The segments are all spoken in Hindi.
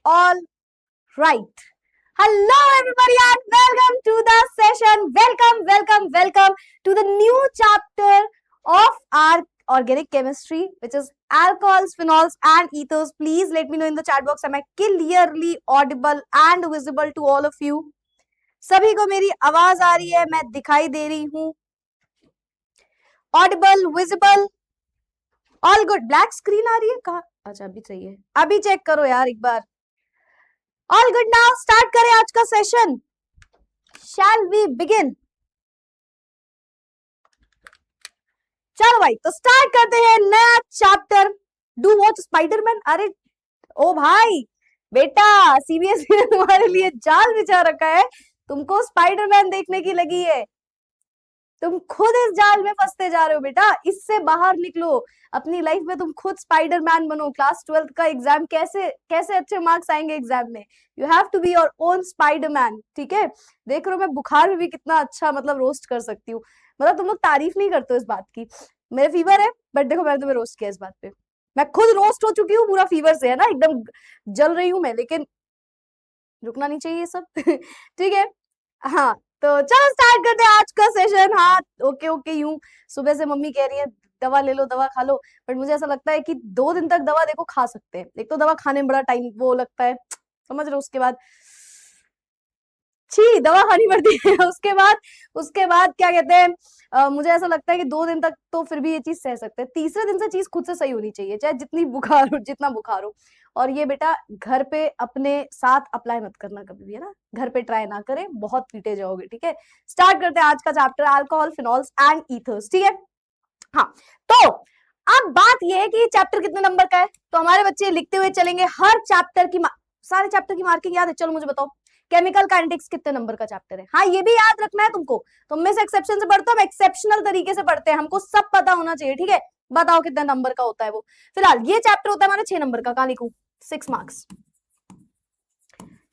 All right. Hello everybody and welcome to the session. Welcome to the new chapter of our organic chemistry, which is alcohols, phenols and ethers. Please let me know in the chat box, am I clearly audible and visible to all of you? सभी को मेरी आवाज आ रही है, मैं दिखाई दे रही हूँ? Audible, visible, all good. Black screen आ रही है कहाँ? अच्छा अभी चाहिए, अभी चेक करो यार एक बार. All good. नाउ स्टार्ट करें आज का सेशन. Shall we begin? चलो भाई, तो स्टार्ट करते हैं नया चैप्टर. Do watch Spiderman. अरे ओ भाई बेटा, सीबीएसई ने तुम्हारे लिए जाल बिछा रखा है. तुमको स्पाइडरमैन देखने की लगी है. तुम खुद इस जाल में फंसते जा रहे हो बेटा. इससे बाहर निकलो. अपनी लाइफ में तुम खुद स्पाइडरमैन बनो. क्लास 12th का एग्जाम कैसे कैसे अच्छे मार्क्स आएंगे एग्जाम में. You have to be your own Spiderman. ठीक है. देख रहे हो मैं बुखार में भी कितना अच्छा मतलब रोस्ट कर सकती हूँ. मतलब तुम लोग तारीफ नहीं करते हो इस बात की. मेरे फीवर है बट देखो मैंने तुम्हें रोस्ट किया इस बात पे. मैं खुद रोस्ट हो चुकी हूँ पूरा फीवर से, है ना, एकदम जल रही हूँ मैं. लेकिन रुकना नहीं चाहिए सब. ठीक है. हाँ तो चलो स्टार्ट करते हैं आज का सेशन. हाँ ओके ओके. यूं सुबह से मम्मी कह रही है दवा ले लो, दवा खा लो. बट मुझे ऐसा लगता है कि 2 दिन तक दवा देखो खा सकते हैं. एक तो दवा खाने में बड़ा टाइम वो लगता है, समझ रहे हो. उसके बाद छी दवा खानी पड़ती है. उसके बाद क्या कहते हैं, मुझे ऐसा लगता है कि 2 दिन तक तो फिर भी ये चीज सह सकते हैं. तीसरे दिन से चीज खुद से सही होनी चाहिए, चाहे जितना बुखार हो. और ये बेटा घर पे अपने साथ अप्लाई मत करना कभी भी, है ना. घर पे ट्राई ना करें, बहुत पीटे जाओगे. ठीक है. स्टार्ट करते हैं आज का chapter, alcohol, phenols and ethers. ठीक है. हाँ तो अब बात ये है कि ये चैप्टर कितने नंबर का है. तो हमारे बच्चे लिखते हुए चलेंगे. हर चैप्टर की सारे चैप्टर की मार्किंग याद है? चलो मुझे बताओ, केमिकल काइनेटिक्स कितने नंबर का चैप्टर है? हाँ ये भी याद रखना है तुमको. तुम में से एक्सेप्शन से पढ़ते हो, हम एक्सेप्शनल तरीके से पढ़ते हैं, हमको सब पता होना चाहिए. ठीक है. बताओ कितने नंबर का होता है वो. फिलहाल ये चैप्टर होता है हमारा 6 नंबर का. कहां लिखूं? 6 marks.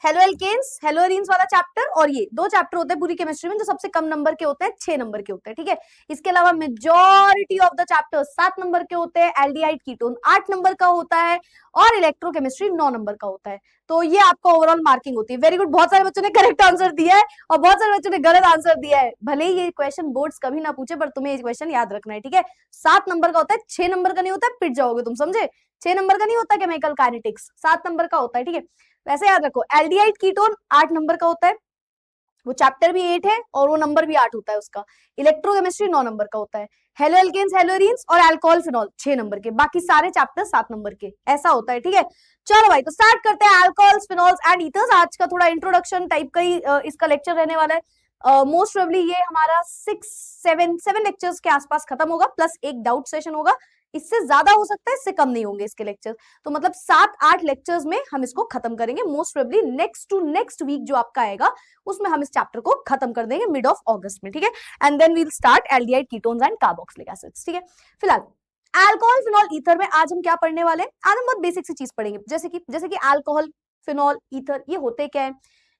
Haloalkanes, haloarenes वाला चैप्टर. और ये 2 चैप्टर होते हैं पूरी केमिस्ट्री में जो सबसे कम नंबर के होते हैं, 6 नंबर के होते हैं. ठीक है. इसके अलावा majority of the chapter 7 number के होते हैं. एल्डिहाइड कीटोन 8 नंबर का होता है और इलेक्ट्रोकेमिस्ट्री 9 नंबर का होता है. तो ये आपका ओवरऑल मार्किंग होती है. Very good. बहुत सारे बच्चों ने करेक्ट आंसर दिया है और बहुत सारे बच्चों ने गलत आंसर दिया है. भले ही ये क्वेश्चन बोर्ड्स कभी ना पूछे पर तुम्हें ये क्वेश्चन याद रखना है. ठीक है. 7 नंबर का होता है, 6 नंबर का नहीं होता है. पिट जाओगे तुम, समझे. 6 नंबर का नहीं होता केमिकल काइनेटिक्स, 7 नंबर का होता है. ठीक है. वैसे याद रखो, एल्डिहाइड कीटोन 8 नंबर का होता है, वो चैप्टर भी 8 है और वो नंबर भी 8 होता है उसका. इलेक्ट्रोकेमिस्ट्री 9 नंबर का होता है. हेलो एल्केन्स, हेलो एरीन्स और अल्कोहल, फिनॉल 6 नंबर के. बाकी सारे चैप्टर 7 नंबर के. ऐसा होता है. ठीक है. चलो भाई तो स्टार्ट करते हैं अल्कोहल्स, फिनॉल्स एंड ईथर्स. आज का थोड़ा इंट्रोडक्शन टाइप का ही इसका लेक्चर रहने वाला है. मोस्ट प्रोबेबली ये हमारा 7 लेक्चर्स के आसपास खत्म होगा, प्लस एक डाउट सेशन होगा. इससे ज्यादा हो सकता है, इससे कम नहीं होंगे इसके लेक्चर्स. तो मतलब 7-8 लेक्चर्स में हम इसको खत्म करेंगे. Most probably next to next week जो आपका आएगा उसमें हम इस चैप्टर को खत्म कर देंगे मिड ऑफ अगस्त में. ठीक है. And then we'll start aldehyde ketones and carboxylic acids. ठीक है. फिलहाल अल्कोहल, फिनॉल, ईथर में आज हम क्या पढ़ने वाले हैं? आज हम बहुत बेसिक सी चीज पढ़ेंगे, जैसे कि अल्कोहल, फिनॉल, ईथर ये होते क्या है,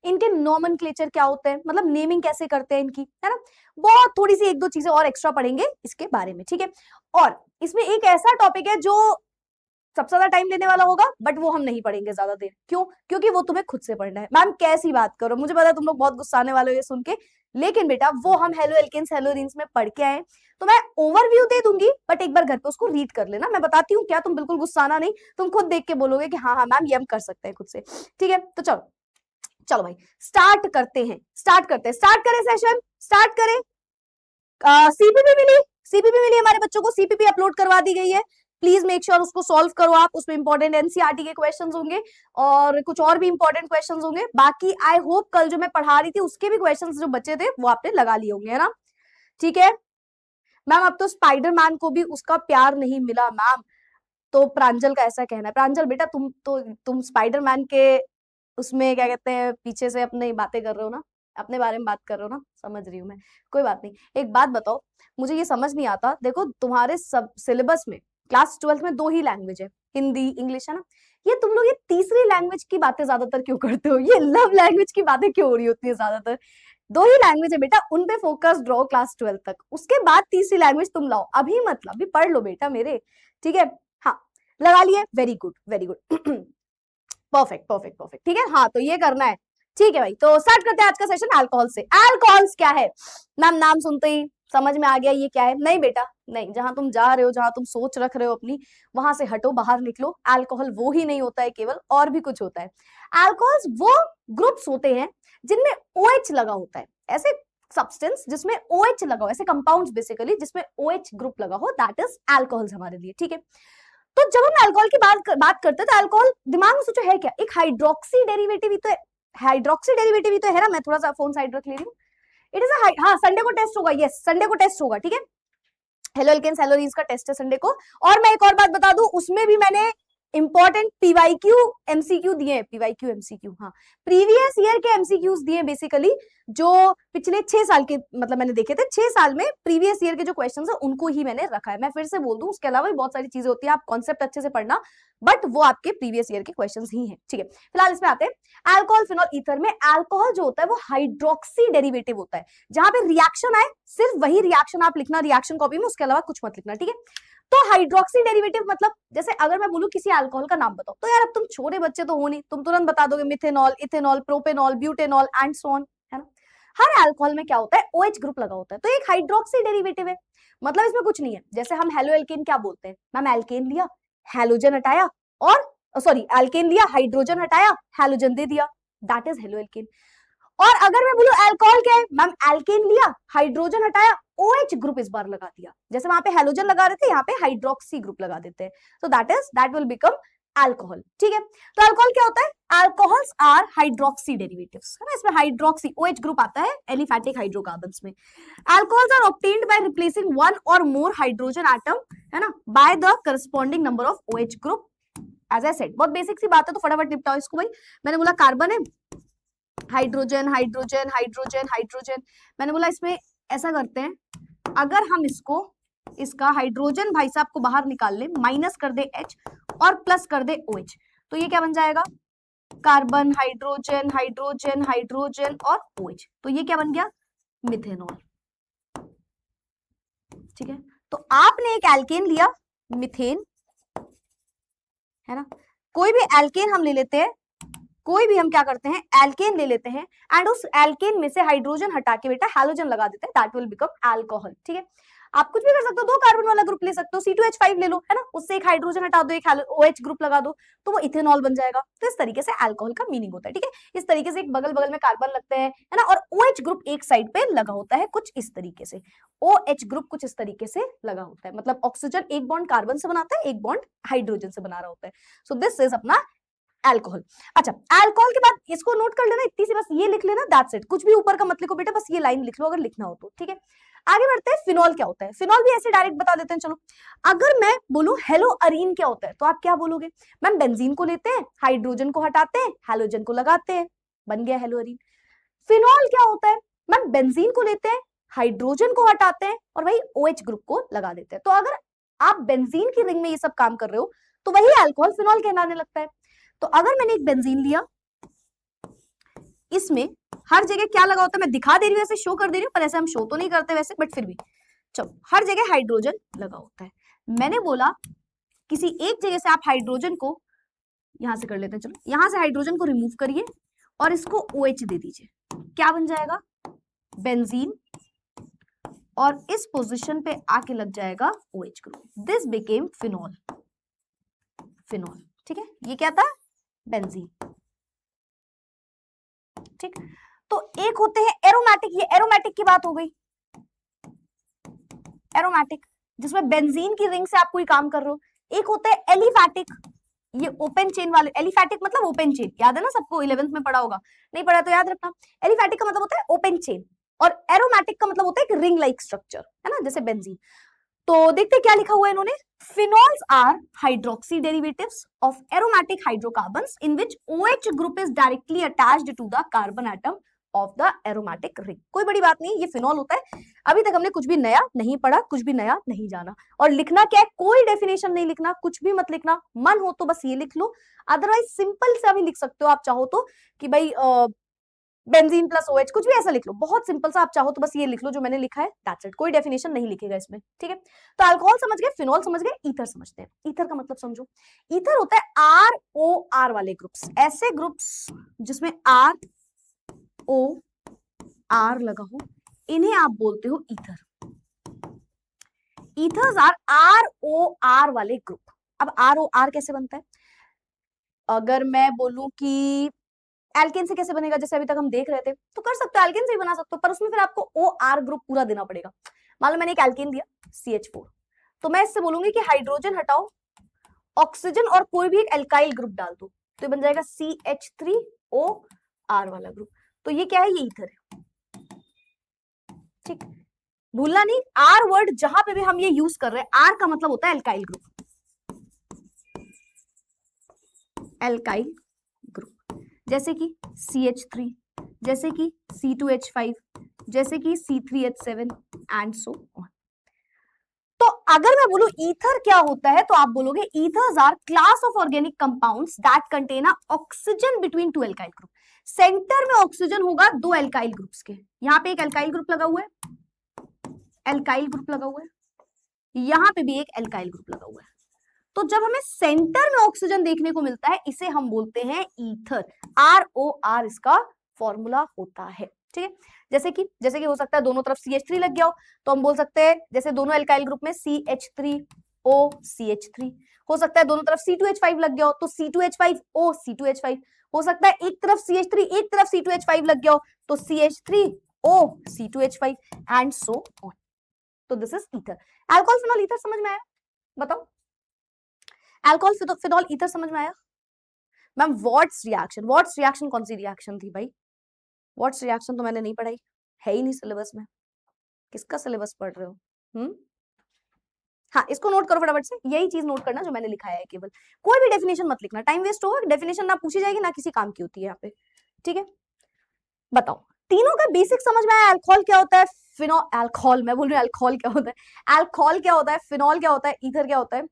इनके नोमेनक्लेचर क्या होते हैं, मतलब नेमिंग कैसे करते हैं इनकी, है ना. बहुत थोड़ी सी 1-2 चीजें और एक्स्ट्रा पढ़ेंगे इसके बारे में. ठीक है. और इसमें एक ऐसा टॉपिक है जो सबसे ज्यादा टाइम लेने वाला होगा बट वो हम नहीं पढ़ेंगे ज्यादा देर. क्यों? क्योंकि वो तुम्हें खुद से पढ़ना है. मैम कैसी बात करो, मुझे पता है तुम लोग बहुत गुस्साने वाले हो ये सुन के, लेकिन बेटा वो हम हेलो एल्केन्स, हेलो एरीन्स में पढ़ के आए. तो मैं ओवरव्यू दे दूंगी बट एक बार घर पे उसको रीड कर लेना. मैं बताती हूँ क्या, तुम बिल्कुल गुस्साना नहीं, तुम खुद देख के बोलोगे कि हाँ हाँ मैम ये हम कर सकते हैं खुद से. ठीक है. तो चलो चलो भाई स्टार्ट करें सेशन, स्टार्ट करें. सीपीपी मिली हमारे बच्चों को. सीपीपी अपलोड करवा दी गई है. प्लीज मेक श्योर उसको सॉल्व करो आप. उसमें इंपॉर्टेंट एनसीईआरटी के क्वेश्चंस होंगे और कुछ और भी इंपॉर्टेंट क्वेश्चंस होंगे. बाकी आई होप कल जो मैं पढ़ा रही थी उसके भी क्वेश्चंस जो बचे थे वो आपने लगा लिए होंगे, है ना. ठीक है. मैम अब तो स्पाइडरमैन को भी उसका प्यार नहीं मिला मैम, तो प्रांजल का ऐसा कहना है. प्रांजल बेटा तुम स्पाइडरमैन के उसमें क्या कहते हैं पीछे से अपनी बातें कर रहे हो ना, अपने बारे में बात कर रहे हो ना. समझ रही हूँ मैं, कोई बात नहीं. एक बात बताओ, मुझे ये समझ नहीं आता. देखो तुम्हारे सब सिलेबस में क्लास 12th में 2 ही लैंग्वेज है, हिंदी इंग्लिश, है ना. ये तुम लोग ये तीसरी लैंग्वेज की बातें ज्यादातर क्यों करते हो? ये लव लैंग्वेज की बातें क्यों हो रही होती है ज्यादातर? 2 ही लैंग्वेज है बेटा, उन पे फोकस ड्रॉ क्लास 12 तक. उसके बाद तीसरी लैंग्वेज तुम लाओ. अभी मतलब अभी पढ़ लो बेटा मेरे. ठीक है. हाँ लगा लिए. Very good very good. Perfect perfect perfect, ठीक है। हाँ तो ये करना है, ठीक है भाई। तो स्टार्ट करते हैं आज का सेशन अल्कोहल से। अल्कोहल्स क्या है मैम? नाम सुनते ही समझ में आ गया ये क्या है? नहीं बेटा नहीं, जहां तुम जा रहे हो, जहां तुम सोच रख रहे हो अपनी, वहां से हटो, बाहर निकलो। अल्कोहल वो ही नहीं होता है केवल, और भी कुछ होता है। अल्कोहल्स वो ग्रुप्स होते हैं जिनमें OH लगा होता है, ऐसे सब्सटेंस जिसमें OH लगा हो, ऐसे कंपाउंड्स बेसिकली जिसमें OH ग्रुप लगा हो, दैट इज अल्कोहल्स हमारे लिए, ठीक है। तो जब हम अल्कोहल की बात करते हैं तो अल्कोहल दिमाग में सोचो है क्या? एक हाइड्रोक्सी डेरिवेटिव ही तो है, हाइड्रोक्सी डेरिवेटिव ही तो है ना। मैं थोड़ा सा फोन साइड रख ले रही हूँ। इट इज अ, हाँ संडे को टेस्ट होगा, यस संडे को टेस्ट होगा, ठीक है। हेलो एल्केन्स हेलोरीन्स का टेस्ट है संडे को। और मैं एक और बात बता दूं, उसमें भी मैंने इंपॉर्टेंट पीवाईक्यू एमसीक्यू दिए हैं, पीवाईक्यू एमसीक्यू, हाँ प्रीवियस ईयर के एमसीक्यूज दिए बेसिकली, जो पिछले 6 साल के, मतलब मैंने देखे थे 6 साल में प्रीवियस ईयर के जो क्वेश्चंस है उनको ही मैंने रखा है। मैं फिर से बोल दूं, उसके अलावा भी बहुत सारी चीजें होती है, आप कॉन्सेप्ट अच्छे से पढ़ना, बट वो आपके प्रीवियस ईयर के क्वेश्चंस ही हैं, ठीक है। फिलहाल इसमें आते हैं अल्कोहल फिनॉल ईथर में। अल्कोहल जो होता है वो हाइड्रोक्सी डेरिवेटिव होता है, जहां पे रिएक्शन आए सिर्फ वही रिएक्शन आप लिखना रिएक्शन कॉपी में, उसके अलावा कुछ मत लिखना, ठीक है। तो हाइड्रोक्सी डेरिवेटिव मतलब, जैसे अगर मैं बोलूं किसी अल्कोहल का नाम बताओ, तो यार अब तुम छोटे बच्चे तो हो नहीं, तुम तुरंत बता दोगे methanol, ethanol, propanol, butanol and so on, है ना। हर अल्कोहल में क्या होता है? OH ग्रुप लगा होता है, तो एक हाइड्रोक्सी डेरिवेटिव है, मतलब इसमें कुछ नहीं है। जैसे हम हेलो एल्केन क्या बोलते हैं मैम? एल्केन लिया, हैलोजन हटाया, और सॉरी एल्केन लिया, हाइड्रोजन हटाया, हैलोजन दे दिया, दैट इज हेलो एल्केन। और अगर मैं बोलूं अल्कोहल क्या है मैम? एल्केन लिया, हाइड्रोजन हटाया, OH ग्रुप इस बार लगा दिया, जैसे वहां पे हैलोजन लगा रहे थे, यहाँ पे हाइड्रोक्सी ग्रुप लगा देते हैं, तो दैट विल बिकम अल्कोहल, ठीक है। तो अल्कोहल क्या होता है? अल्कोहल्स आर हाइड्रोक्सी डेरिवेटिव्स, है ना। इसमें हाइड्रोक्सी OH ग्रुप आता है एलिफैटिक हाइड्रोकार्बन्स में। Alcohols are obtained by replacing one or more hydrogen atom, है ना, by the corresponding number of OH group. As I said, बहुत बेसिक सी बात है, तो फटाफट निपटाओ इसको भाई। मैंने बोला कार्बन है, हाइड्रोजन हाइड्रोजन हाइड्रोजन हाइड्रोजन, मैंने बोला इसमें ऐसा करते हैं, अगर हम इसका हाइड्रोजन भाई साहब को बाहर निकाल ले, माइनस कर दे H और प्लस कर दे OH, तो ये क्या बन जाएगा? कार्बन, हाइड्रोजन हाइड्रोजन हाइड्रोजन और OH, तो ये क्या बन गया? मिथेनॉल, ठीक है। तो आपने एक एल्केन लिया, मिथेन, है ना। कोई भी एल्केन हम ले लेते हैं, कोई भी हम क्या करते हैं? एल्केन ले लेते हैं, एंड उस एल्केन में से हाइड्रोजन हटा के बेटा हैलोजन लगा देते हैं, दैट विल बिकम अल्कोहल, ठीक है। आप कुछ भी कर सकते हो, 2 कार्बन वाला ग्रुप ले सकते हो, C2H5 ले लो, है ना, उससे एक हाइड्रोजन हटा दो, एक OH ग्रुप लगा दो, तो वो इथेनॉल बन जाएगा। तो इस तरीके से अल्कोहल का मीनिंग होता है, ठीक है। इस तरीके से एक बगल बगल में कार्बन लगते हैं, है ना, और OH ग्रुप एक साइड पे लगा होता है, कुछ इस तरीके से। OH ग्रुप कुछ इस तरीके से लगा होता है, मतलब ऑक्सीजन एक बॉन्ड कार्बन से बनाता है, एक बॉन्ड हाइड्रोजन से बना रहा होता है। सो दिस इज अपना अल्कोहल। अच्छा, अल्कोहल के बाद इसको नोट कर लेना, इतनी सी बस ये लिख लेना, दैट्स इट। कुछ भी ऊपर का मत लिखो बेटा, बस ये लाइन लिख लो अगर लिखना हो तो, ठीक है। आगे बढ़ते हैं, फिनॉल क्या होता है? फिनॉल भी ऐसे डायरेक्ट बता देते हैं, चलो। अगर मैं बोलूं हेलो अरीन क्या होता है, तो आप क्या बोलोगे मैम? बेंजीन को लेते हैं, हाइड्रोजन को हटाते हैं, हैलोजन को लगाते हैं, बन गया हेलो अरीन। फिनॉल क्या होता है मैम? बेंजीन को लेते हैं, हाइड्रोजन को हटाते हैं, और वही OH ग्रुप को लगा देते हैं। तो अगर आप बेंजीन की रिंग में ये सब काम कर रहे हो, तो वही अल्कोहल फिनॉल कहलाने लगता है। तो अगर मैंने एक बेंजीन लिया, इसमें हर जगह क्या लगा होता है? मैं दिखा दे रही हूँ, ऐसे शो कर दे रही हूँ, पर ऐसे हम शो तो नहीं करते वैसे, बट फिर भी चलो, हर जगह हाइड्रोजन लगा होता है। मैंने बोला किसी एक जगह से आप हाइड्रोजन को यहां से कर लेते हैं, चलो यहां से हाइड्रोजन को रिमूव करिए और इसको OH दे दीजिए, क्या बन जाएगा? बेंजीन, और इस पोजीशन पे आके लग जाएगा OH group, this became phenol. Phenol, ठीक है, ये क्या था? बेंजीन, ठीक। तो एक होते हैं एरोमेटिक, ये एरोमेटिक की बात हो गई, एरोमेटिक जिसमें बेंजीन की रिंग से आप कोई काम कर रहे हो। एक होता है एलिफैटिक, ये ओपन चेन वाले, एलिफैटिक मतलब ओपन चेन, याद है ना सबको, 11th में पढ़ा होगा, नहीं पढ़ा तो याद रखना। एलिफैटिक का मतलब होता है ओपन चेन, और एरोमेटिक का मतलब होता है एक रिंग लाइक स्ट्रक्चर, है ना, जैसे बेंजीन। तो देखते क्या लिखा हुआ है इन्होंने, phenols are hydroxy derivatives of aromatic hydrocarbons in which OH group is directly attached to the carbon atom of the aromatic ring। कोई बड़ी बात नहीं, ये फिनॉल होता है। अभी तक हमने कुछ भी नया नहीं पढ़ा, कुछ भी नया नहीं जाना। और लिखना क्या है? कोई डेफिनेशन नहीं लिखना, कुछ भी मत लिखना, मन हो तो बस ये लिख लो, अदरवाइज सिंपल से अभी लिख सकते हो आप चाहो तो, कि भाई बेंजीन प्लस OH, कुछ भी ऐसा लिख लो, बहुत सिंपल सा। आप चाहो तो बस ये लिख लो जो मैंने लिखा है, दैट्स इट, कोई डेफिनेशन नहीं लिखेगा इसमें, ठीक है। तो अल्कोहल समझ गए, फिनॉल समझ गए, ईथर समझते हैं। ईथर का मतलब समझो, ईथर होता है ROR वाले ग्रुप्स, ऐसे ग्रुप्स जिसमें ROR लगा हो, इन्हें आप बोलते हो ईथर। ईथर्स आर ROR वाले ग्रुप। अब ROR कैसे बनता है? अगर मैं बोलूं कि एल्केन से कैसे बनेगा, जैसे अभी तक हम देख रहे थे, तो कर सकते हो, एल्केन से ही बना सकते हो, पर उसमें फिर आपको OR ग्रुप पूरा देना पड़ेगा। मान लो मैंने एक एल्केन दिया CH4, तो मैं इससे बोलूंगी कि हाइड्रोजन हटाओ, ऑक्सीजन और कोई भी एक एल्काइल ग्रुप डाल दो, तो ये बन जाएगा CH3OR वाला ग्रुप। तो ये क्या है? ये ईथर है, ठीक। भूलना नहीं, आर वर्ड जहां पे भी हम ये यूज कर रहे हैं, आर का मतलब होता है एल्काइल ग्रुप, एल्काइल ग्रुप, जैसे कि CH3, जैसे कि C2H5, जैसे कि C3H7 एंड सो ऑन। तो अगर मैं बोलूं ईथर क्या होता है, तो आप बोलोगे ethers are class of organic compounds that contain a oxygen between two alkyl group. Centre में ऑक्सीजन होगा दो एल्काइल ग्रुप्स के, यहां पे एक एल्काइल ग्रुप लगा हुआ है, एल्काइल ग्रुप लगा हुआ है, यहां पे भी एक एल्काइल ग्रुप लगा हुआ है। तो जब हमें सेंटर में ऑक्सीजन देखने को मिलता है, इसे हम बोलते हैं ईथर। ROR इसका फॉर्मूला होता है, ठीक है। जैसे कि हो सकता है दोनों तरफ CH3 लग गया हो, तो हम बोल सकते हैं जैसे दोनों एल्काइल ग्रुप में CH3OCH3। हो सकता है दोनों तरफ C2H5 लग गया हो, तो C2H5OC2H5। हो सकता है एक तरफ CH3 एक तरफ C2H5 लग गया हो, तो CH3OC2H5 एंड सो ऑन। तो this is ether. Alcohol phenol ether समझ में आया? बताओ, अल्कोहल फिनॉल ईथर समझ में आया? मैम वॉट्स रिएक्शन कौन सी रिएक्शन थी भाई? वॉट्स रिएक्शन तो मैंने नहीं पढ़ाई, है ही नहीं सिलेबस में। किसका सिलेबस पढ़ रहे हो? हाँ, इसको नोट करो फटाफट से, यही चीज नोट करना जो मैंने लिखाया है केवल। कोई भी डेफिनेशन मत लिखना, टाइम वेस्ट होगा, डेफिनेशन ना पूछी जाएगी ना किसी काम की होती है यहाँ पे, ठीक है। बताओ, तीनों का बेसिक समझ में आया? अल्कोहल क्या होता है, फिनॉल, अल्कोहल मैं बोल रही हूँ, अल्कोहल क्या होता है, अल्कोहल क्या होता है, फिनॉल क्या होता है, ईथर क्या होता है?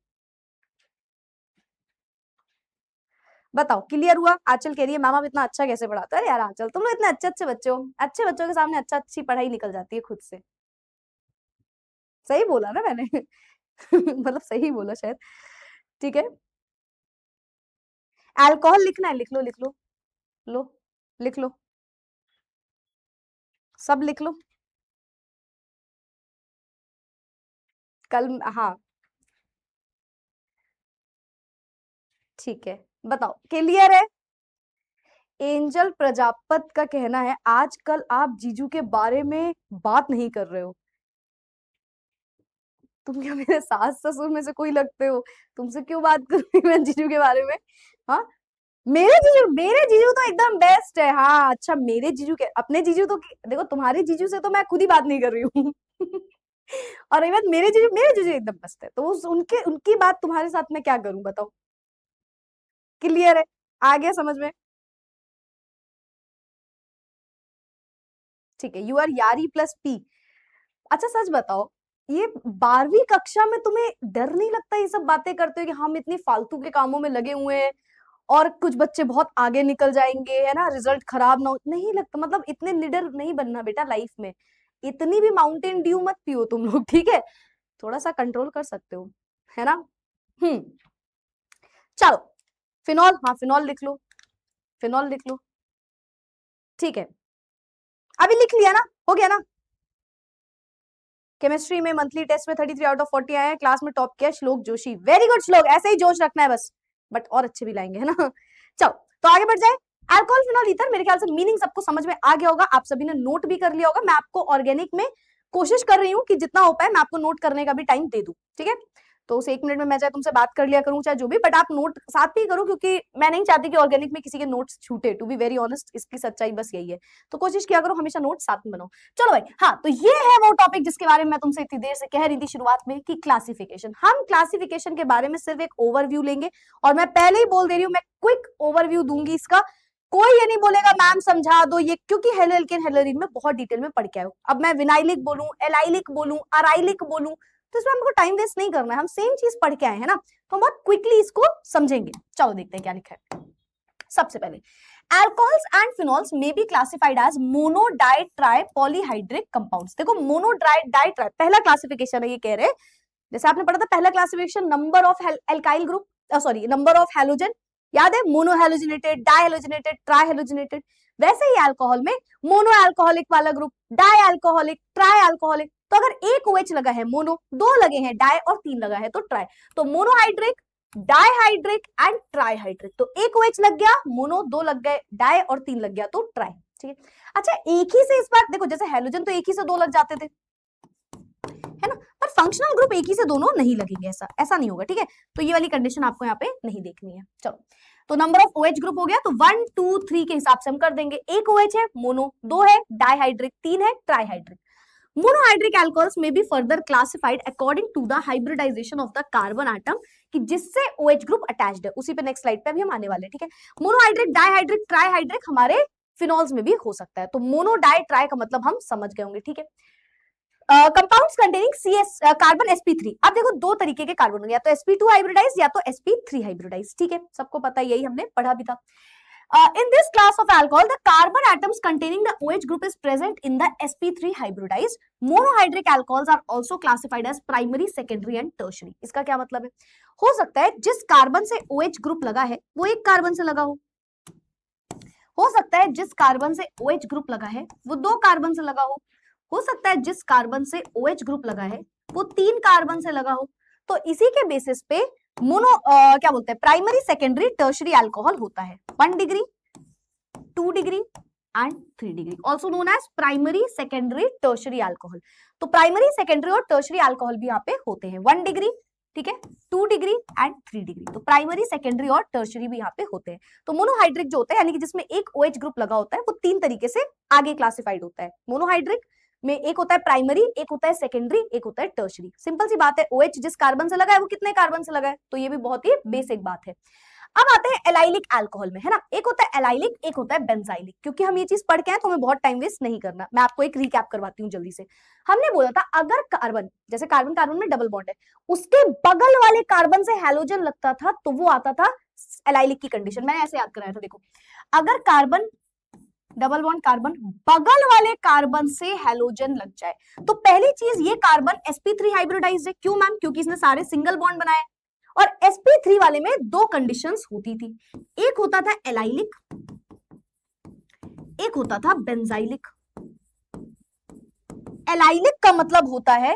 बताओ, क्लियर हुआ? आंचल कह रही है मैम आप इतना अच्छा कैसे पढ़ाते हो? अरे यार आंचल, तुम लोग इतने अच्छे अच्छे बच्चे हो, अच्छे बच्चों के सामने अच्छी पढ़ाई निकल जाती है खुद से। सही बोला ना मैंने? मतलब सही बोला शायद, ठीक है। अल्कोहल लिखना है, लिख लो लिख लो, लो लिख लो, सब लिख लो कल। हाँ ठीक है, बताओ क्लियर है? एंजल प्रजापत का कहना है आजकल आप जीजू के बारे में बात नहीं कर रहे हो। तुम क्या मेरे सास ससुर में से कोई लगते हो? तुमसे क्यों बात करूंगी मैं जीजू के बारे में? हाँ, मेरे जीजू तो एकदम बेस्ट है। हाँ अच्छा, मेरे जीजू के, अपने जीजू तो देखो, तुम्हारे जीजू से तो मैं खुद ही बात नहीं कर रही हूँ। और रही बात मेरे जीजू एकदम बेस्ट है, तो उनके उनकी बात तुम्हारे साथ में क्या करूं, बताओ? क्लियर है? आ गया समझ में? ठीक है, यू आर यारी प्लस पी। अच्छा सच बताओ, ये 12वीं कक्षा में तुम्हें डर नहीं लगता ये सब बातें करते हो कि हम इतनी फालतू के कामों में लगे हुए हैं और कुछ बच्चे बहुत आगे निकल जाएंगे, है ना, रिजल्ट खराब ना हो? नहीं लगता? मतलब इतने निडर नहीं बनना बेटा लाइफ में, इतनी भी माउंटेन ड्यू मत पियो तुम लोग, ठीक है। थोड़ा सा कंट्रोल कर सकते हो, है ना। हम्म, चलो फिनॉल, हाँ फिनॉल लिख लो, फिनॉल लिख लो, ठीक है। अभी लिख लिया ना, हो गया ना? केमिस्ट्री में मंथली टेस्ट में 33 आउट ऑफ 40 आए हैं, क्लास में टॉप किया श्लोक जोशी। वेरी गुड श्लोक, ऐसे ही जोश रखना है बस, बट और अच्छे भी लाएंगे, है ना। चलो तो आगे बढ़ जाए। अल्कोहल फिनॉल ईथर, मेरे ख्याल से मीनिंग सबको समझ में आ गया होगा, आप सभी ने नोट भी कर लिया होगा। मैं आपको ऑर्गेनिक में कोशिश कर रही हूँ कि जितना हो पाए मैं आपको नोट करने का भी टाइम दे दूं, ठीक है। तो उस 1 मिनट में मैं चाहे तुमसे बात कर लिया करूं चाहे जो भी, बट आप नोट साथ भी करो, क्योंकि मैं नहीं चाहती कि ऑर्गेनिक में किसी के नोट्स छूटे, टू बी वेरी ऑनेस्ट, इसकी सच्चाई बस यही है। तो कोशिश किया करो हमेशा नोट साथ में बनाओ। चलो भाई, हाँ तो ये है वो टॉपिक जिसके बारे में मैं तुमसे इतनी देर से कह रही थी शुरुआत में कि क्लासिफिकेशन। हम क्लासिफिकेशन के बारे में सिर्फ एक ओवरव्यू लेंगे, और मैं पहले ही बोल दे रही हूँ, मैं क्विक ओवरव्यू दूंगी इसका। कोई ये नहीं बोलेगा मैम समझा दो ये, क्योंकि हेलोएल्केन हेलोरीन में बहुत डिटेल में पढ़ के आए हो। अब मैं विनाइलिक बोलूं, एलाइलिक बोलूं, अराइलिक बोलूं, तो इसमें हमको टाइम वेस्ट नहीं करना है, हम सेम चीज पढ़ के आए हैं ना, तो हम बहुत क्विकली इसको समझेंगे। चलो देखते हैं क्या लिखा है। सबसे पहले alcohols and phenols may be classified as mono di tri polyhydric compounds. देखो मोनो डाई ट्राई पहला क्लासिफिकेशन है, ये कह रहे हैं जैसे आपने पढ़ा था पहला classification number of alkyl group, sorry number of halogen, याद है mono halogenated, di halogenated, tri halogenated. वैसे ही अल्कोहल में मोनो अल्कोहलिक वाला group, di alcoholic, tri alcoholic. तो अगर एक OH लगा है मोनो, दो लगे हैं डाई और तीन लगा है तो ट्राई। तो मोनोहाइड्रिक, डाइहाइड्रिक एंड ट्राइहाइड्रिक। तो एक OH लग गया मोनो, दो लग गए डाई और तीन लग गया तो ट्राई। ठीक है, अच्छा एक ही से इस बार देखो जैसे हैलोजन तो एक ही से दो लग जाते थे है ना, पर फंक्शनल ग्रुप एक ही से दोनों नहीं लगेंगे, ऐसा नहीं होगा। ठीक है, तो ये वाली कंडीशन आपको यहाँ पे नहीं देखनी है। चलो तो नंबर ऑफ OH ग्रुप हो गया, तो 1 2 3 के हिसाब से हम कर देंगे। एक OH है मोनो, दो है डाइहाइड्रिक, तीन है ट्राइहाइड्रिक। मोनोहाइड्रिक अल्कोहल्स में be further classified according to the hybridisation of the carbon atom, कि जिससे OH ग्रुप अटैच्ड है। उसी पे नेक्स्ट स्लाइड पे भी हम आने वाले हैं। ठीक है, मोनोहाइड्रिक, डाइहाइड्रिक, ट्राइहाइड्रिक हमारे फिनॉल्स में भी हो सकता है। तो मोनो डाई ट्राई का मतलब हम समझ गए होंगे। ठीक है, कंपाउंड्स कंटेनिंग कार्बन sp3। अब देखो दो तरीके के कार्बन होंगे, या तो sp2 हाइब्रिडाइज या तो sp3 हाइब्रिडाइज। ठीक है, सबको पता है, यही हमने पढ़ा भी था। In this class of alcohol, the carbon atoms containing the OH group is present in the sp3 hybridized. Monohydric alcohols are also classified as primary, secondary and tertiary. इसका क्या मतलब है? हो सकता है जिस कार्बन से OH ग्रुप लगा है वो एक कार्बन से लगा हो सकता है जिस कार्बन से OH ग्रुप लगा है वो दो कार्बन से लगा हो सकता है जिस कार्बन से OH ग्रुप लगा है वो तीन कार्बन से लगा हो। तो इसी के बेसिस पे क्या बोलते हैं, प्राइमरी, सेकेंडरी, टर्शरी अल्कोहल होता है। 1 degree, 2 degree and 3 degree, also known as primary, secondary, tertiary alcohol. तो प्राइमरी, सेकेंडरी और टर्शरी अल्कोहल भी यहाँ पे होते हैं। 1 डिग्री, ठीक है, 2 डिग्री एंड 3 डिग्री। तो प्राइमरी, सेकेंडरी और टर्शरी भी यहाँ पे होते हैं। तो मोनोहाइड्रिक जो होता है यानी कि जिसमें एक OH ग्रुप लगा होता है वो तीन तरीके से आगे क्लासिफाइड होता है। मोनोहाइड्रिक में एक होता है प्राइमरी, एक होता है सेकेंडरी, एक होता है टर्शरी। सिंपल सी बात है, OH जिस कार्बन से लगा है वो कितने कार्बन से लगा है, तो ये भी बहुत ही बेसिक बात है। अब आते हैं एलाइलिक अल्कोहल में, है ना, एक होता है एलाइलिक, एक होता है बेंजाइलिक। क्योंकि हम ये चीज पढ़ के हैं तो हमें बहुत टाइम वेस्ट नहीं करना, मैं आपको एक रिकैप करवाती हूँ जल्दी से। हमने बोला था अगर कार्बन, जैसे कार्बन कार्बन में डबल बॉन्ड है, उसके बगल वाले कार्बन से हैलोजन लगता था तो वो आता था एलाइलिक की कंडीशन। मैंने ऐसे याद कराया था, देखो अगर कार्बन डबल बॉन्ड कार्बन बगल वाले कार्बन से हैलोजन लग जाए तो पहली चीज ये कार्बन sp3 हाइब्रिडाइज्ड है। क्यों मैम? क्योंकि इसने सारे सिंगल बॉन्ड बनाए और sp3 वाले में दो कंडीशंस होती थी, एक होता था एलाइलिक, एक होता था बेंजाइलिक। एलाइलिक का मतलब होता है,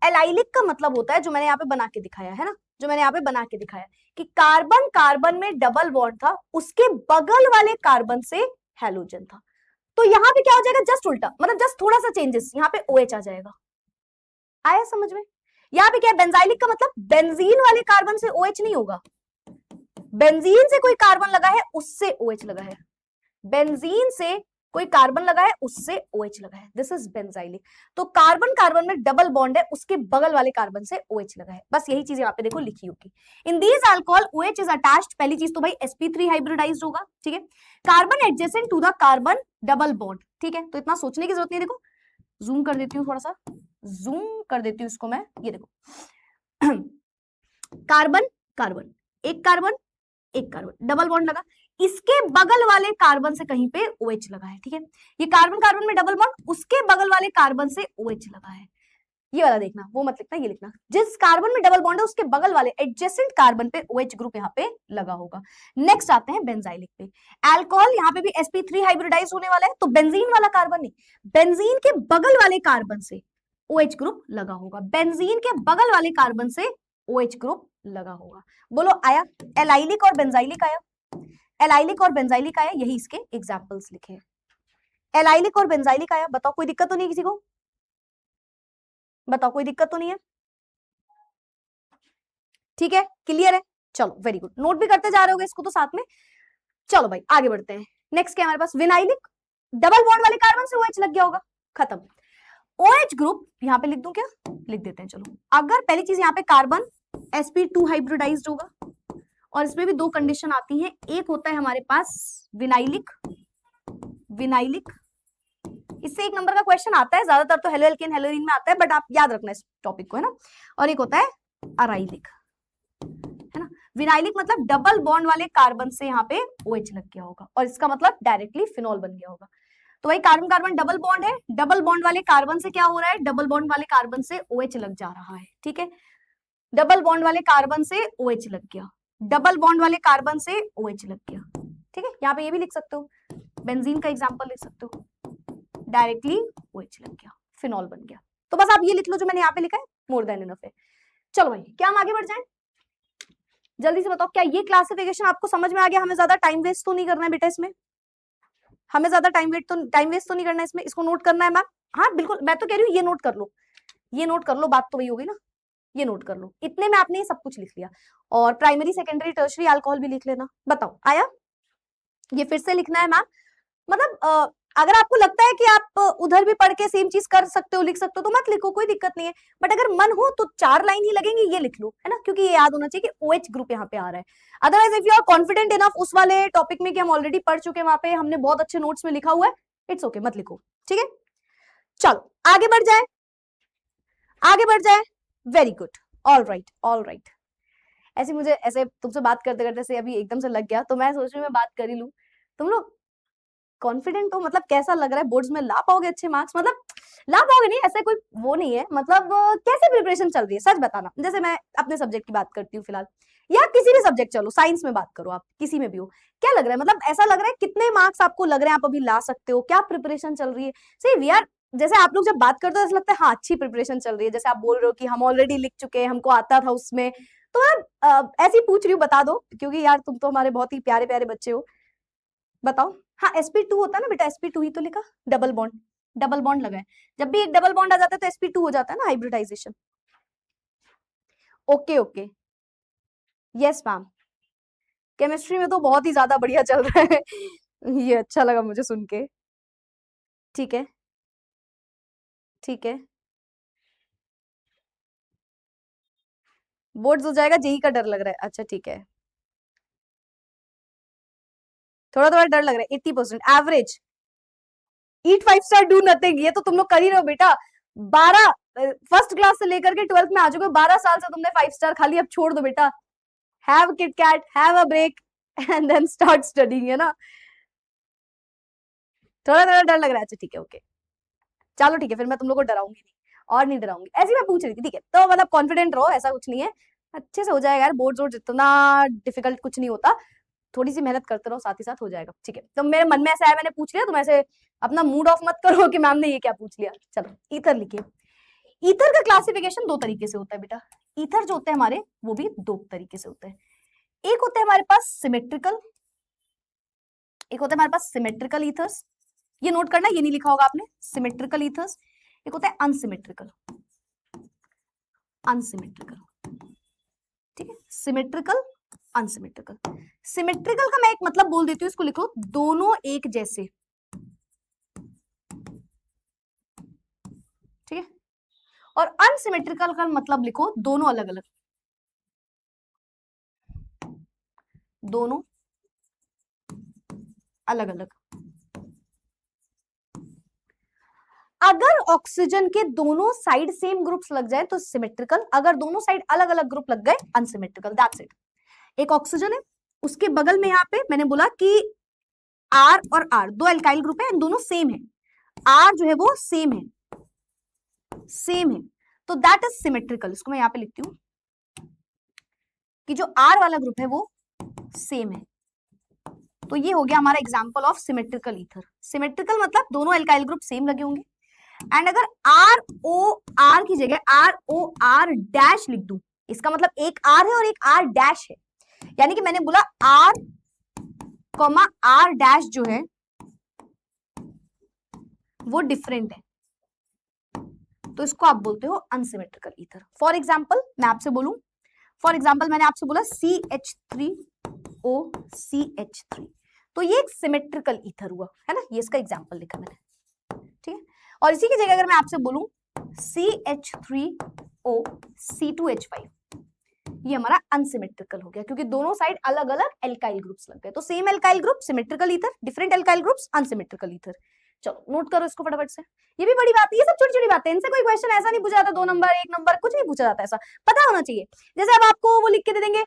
एलाइलिक का मतलब होता है जो मैंने यहाँ पे बना के दिखाया है ना, जो मैंने यहाँ पे बना के दिखाया कि कार्बन कार्बन में डबल बॉन्ड था, उसके बगल वाले कार्बन से हैलोजन था। तो यहां पे क्या हो जाएगा, जस्ट उल्टा, मतलब जस्ट थोड़ा सा चेंजेस, यहाँ पे OH आ जाएगा। आया समझ में? यहाँ पे क्या है, बेंजाइलिक का मतलब बेंजीन वाले कार्बन से OH नहीं होगा, बेंजीन से कोई कार्बन लगा है उससे OH लगा है, बेंजीन से कोई कार्बन लगा है उससे OH लगा है, दिस इज बेंजाइलिक। तो कार्बन कार्बन में डबल बॉन्ड है, उसके बगल वाले कार्बन से OH लगा है, बस यही चीज यहाँ पे देखो लिखी होगी। In these alcohol OH is attached, पहली चीज तो भाई sp3 हाइब्रिडाइज्ड होगा, ठीक है, carbon adjacent to the carbon double bond, ठीक है, तो इतना सोचने की जरूरत नहीं। देखो जूम कर देती हूँ, थोड़ा सा जूम कर देती हूँ इसको मैं, ये देखो कार्बन कार्बन, एक कार्बन डबल बॉन्ड लगा, इसके बगल वाले कार्बन से कहीं पे OH लगा है, ठीक है, ये कार्बन कार्बन में डबल बॉन्ड, उसके बगल वाले कार्बन से OH लगा है। ये वाला देखना, वो मत लिखना, ये लिखना, जिस कार्बन में डबल बॉन्ड है उसके बगल वाले एडजेसेंट कार्बन पे OH ग्रुप यहाँ पे लगा होगा। नेक्स्ट आते हैं बेंजाइलिक पे। अल्कोहल यहाँ पे भी sp3 हाइब्रिडाइज होने वाला है, तो बेंजीन वाला कार्बन नहीं, बेंजीन के बगल वाले कार्बन से OH ग्रुप लगा होगा, बेंजीन के बगल वाले कार्बन से OH ग्रुप लगा होगा। बोलो आया? एलाइलिक और बेंजाइलिक आया, एलाइलिक और बेंजाइलिक आया, यही इसके एग्जांपल्स लिखे हैं। एलाइलिक और बेंजाइलिक आया, बताओ कोई दिक्कत तो नहीं किसी को? बताओ कोई दिक्कत तो नहीं है? ठीक है, क्लियर है? चलो वेरी गुड, नोट भी करते जा रहे होगे इसको तो साथ में। चलो भाई आगे बढ़ते हैं। नेक्स्ट क्या हमारे पास, विनाइलिक, डबल बॉन्ड वाले कार्बन से OH लग गया होगा, खत्म। OH ग्रुप यहाँ पे लिख दूं क्या? लिख देते हैं चलो। अगर पहली चीज यहाँ पे कार्बन sp2 हाइब्रिडाइज्ड होगा और इसमें भी दो कंडीशन आती हैं, एक होता है हमारे पास विनाइलिक, विनाइलिक, इससे एक नंबर का क्वेश्चन आता है, ज्यादातर तो हेलो एल्केन हेलोरीन में आता है, बट आप याद रखना इस टॉपिक को, है ना, और एक होता है अराइलिक, है ना। विनाइलिक मतलब डबल बॉन्ड वाले कार्बन से यहाँ पे OH लग गया होगा और इसका मतलब डायरेक्टली फिनॉल बन गया होगा। तो वही कार्बन कार्बन डबल बॉन्ड है, डबल बॉन्ड वाले कार्बन से क्या हो रहा है, डबल बॉन्ड वाले कार्बन से OH लग जा रहा है, ठीक है। डबल बॉन्ड वाले कार्बन से OH लग गया, डबल बॉन्ड वाले कार्बन से OH लग गया, ठीक है। यहाँ पे ये भी लिख सकते हो, बेंजीन का एग्जांपल लिख सकते हो, डायरेक्टली OH लग गया, फिनॉल बन गया। तो बस आप ये लिख लो जो मैंने यहाँ पे लिखा है, मोर देन इनफ है। चलो भाई क्या हम आगे बढ़ जाएं, जल्दी से बताओ क्या ये क्लासिफिकेशन आपको समझ में आ गया? हमें ज्यादा टाइम वेस्ट तो नहीं करना है बेटा इसमें, हमें ज्यादा टाइम वेस्ट तो नहीं करना है इसमें, इसको नोट करना है मैम। हाँ बिल्कुल, मैं तो कह रही हूँ ये नोट कर लो, ये नोट कर लो, बात तो वही होगी ना, ये नोट कर लो। इतने में आपने ये सब कुछ लिख लिया और प्राइमरी सेकेंडरी टर्शरी अल्कोहल भी लिख लेना। बताओ आया? ये फिर से लिखना है मैम, मतलब अगर आपको लगता है कि आप उधर भी पढ़ के सेम चीज कर सकते हो, लिख सकते हो, तो मत लिखो, कोई दिक्कत नहीं है। बट अगर मन हो तो 4 लाइन ही लगेंगे, ये लिख लो, है ना, क्योंकि ये याद होना चाहिए कि OH ग्रुप यहाँ पे आ रहा है। Otherwise if you are confident enough उस वाले टॉपिक में कि हम ऑलरेडी पढ़ चुके हैं, वहां पे हमने बहुत अच्छे नोट्स में लिखा हुआ है, इट्स ओके, मत लिखो, ठीक है। चलो आगे बढ़ जाए, आगे बढ़ जाए, very good, all right all right. ऐसे मुझे ऐसे तुमसे बात करते करते से अभी एकदम से लग गया, तो मैं सोच रही हूँ मैं बात कर ही लूं। तुम लोग कॉन्फिडेंट हो, मतलब कैसा लग रहा है, बोर्ड्स में ला पाओगे अच्छे मार्क्स? मतलब ला पाओगे नहीं, ऐसे कोई वो नहीं है, मतलब कैसे प्रिपरेशन चल रही है सच बताना। जैसे मैं अपने सब्जेक्ट की बात करती हूँ फिलहाल, या किसी भी सब्जेक्ट, चलो साइंस में बात करो, आप किसी में भी हो, क्या लग रहा है, मतलब ऐसा लग रहा है कितने मार्क्स आपको लग रहे हैं आप अभी ला सकते हो, क्या प्रिपरेशन चल रही है? सी वी आर, जैसे आप लोग जब बात करते हो ऐसा लगता है हाँ अच्छी प्रिपरेशन चल रही है, जैसे आप बोल रहे हो कि हम ऑलरेडी लिख चुके हैं, हमको आता था उसमें, तो मैं ऐसे ही पूछ रही हूँ, बता दो, क्योंकि यार तुम तो हमारे बहुत ही प्यारे प्यारे बच्चे हो। बताओ। हाँ sp2 होता है ना बेटा, sp2 ही तो लिखा, डबल बॉन्ड, डबल बॉन्ड लगा है, जब भी एक डबल बॉन्ड आ जाता है तो sp2 हो जाता है ना, hybridisation. Okay okay, yes ma'am, chemistry में तो बहुत ही ज्यादा बढ़िया चल रहा है ये अच्छा लगा मुझे सुन के, ठीक है ठीक है। बोर्ड्स हो जाएगा, जेई का डर लग रहा है, अच्छा ठीक है, थोड़ा थोड़ा डर लग रहा है, 80% average, eat 5 star do nothing, ये तो तुम लोग कर ही रहे हो बेटा। 12 फर्स्ट क्लास से लेकर के 12th में आ चुके हो, 12 साल से तुमने 5 स्टार खाली, अब छोड़ दो बेटा, have KitKat, have a break and then start studying, है ना। थोड़ा थोड़ा डर लग रहा है, अच्छा ठीक है ओके, चलो ठीक है, फिर मैं तुम लोग को डराऊंगी नहीं और नहीं डराऊंगी, ऐसी मैं पूछ रही थी, ठीक है। तो मतलब कॉन्फिडेंट रहो, ऐसा कुछ नहीं है, अच्छे से हो जाएगा यार, बोर्ड वोर्ड इतना डिफिकल्ट कुछ नहीं होता, थोड़ी सी मेहनत करते रहो, साथ ही साथ हो जाएगा, ठीक है। तो मेरे मन में ऐसा है, मैंने पूछ लिया, तुम ऐसे अपना मूड ऑफ मत करो कि मैम ने ये क्या पूछ लिया। चलो ईथर लिखिए। ईथर का क्लासिफिकेशन 2 तरीके से होता है बेटा, ईथर जो होते हैं हमारे वो भी 2 तरीके से होते हैं। एक होते हैं हमारे पास सिमेट्रिकल, एक होता है हमारे पास सिमेट्रिकल ईथर्स, ये नोट करना, ये नहीं लिखा होगा आपने, सिमेट्रिकल ईथर्स। एक होता है अनसिमेट्रिकल, अनसिमेट्रिकल, ठीक है, सिमेट्रिकल अनसिमेट्रिकल। सिमेट्रिकल का मैं एक मतलब बोल देती हूँ, इसको लिखो, दोनों एक जैसे, ठीक है। और अनसिमेट्रिकल का मतलब लिखो, दोनों अलग अलग, दोनों अलग अलग। अगर ऑक्सीजन के दोनों साइड सेम ग्रुप्स लग जाए तो सिमेट्रिकल, अगर दोनों साइड अलग अलग ग्रुप लग गए अनसिमेट्रिकल, दैट्स इट। एक ऑक्सीजन है, उसके बगल में यहाँ पे मैंने बोला कि R और R दो एल्काइल ग्रुप है, दोनों सेम है, R जो है वो सेम है, सेम है, तो दैट इज सिमेट्रिकल। इसको मैं यहाँ पे लिखती हूँ कि जो R वाला ग्रुप है वो सेम है, तो ये हो गया हमारा example of symmetrical ether. Symmetrical मतलब दोनों एल्काइल ग्रुप सेम लगे होंगे, एंड अगर ROR की जगह ROR डैश लिख दूं, इसका मतलब एक R है और एक R डैश है, यानी कि मैंने बोला R, R डैश जो है वो डिफरेंट है, तो इसको आप बोलते हो अनसिमेट्रिकल ईथर। फॉर एग्जाम्पल मैं आपसे बोलूं, फॉर एग्जाम्पल मैंने आपसे बोला CH3OCH3, तो ये एक सिमेट्रिकल ईथर हुआ, है ना, ये इसका एग्जाम्पल लिखा मैंने, ठीक है। और इसी की जगह अगर मैं आपसे बोलूं CH3OC2H5, ये हमारा अनसिमेट्रिकल हो गया, क्योंकि दोनों साइड अलग अलग एल्काइल ग्रुप्स लग गए, तो same alkyl group symmetrical ether, different alkyl groups unsymmetrical ether. चलो नोट करो इसको फटाफट से, ये भी बड़ी बात है, ये सब छोटी छोटी बातें, इनसे कोई क्वेश्चन ऐसा नहीं पूछा जाता 2 नंबर 1 नंबर, कुछ नहीं पूछा जाता, ऐसा पता होना चाहिए। जैसे अब आपको वो लिख के दे देंगे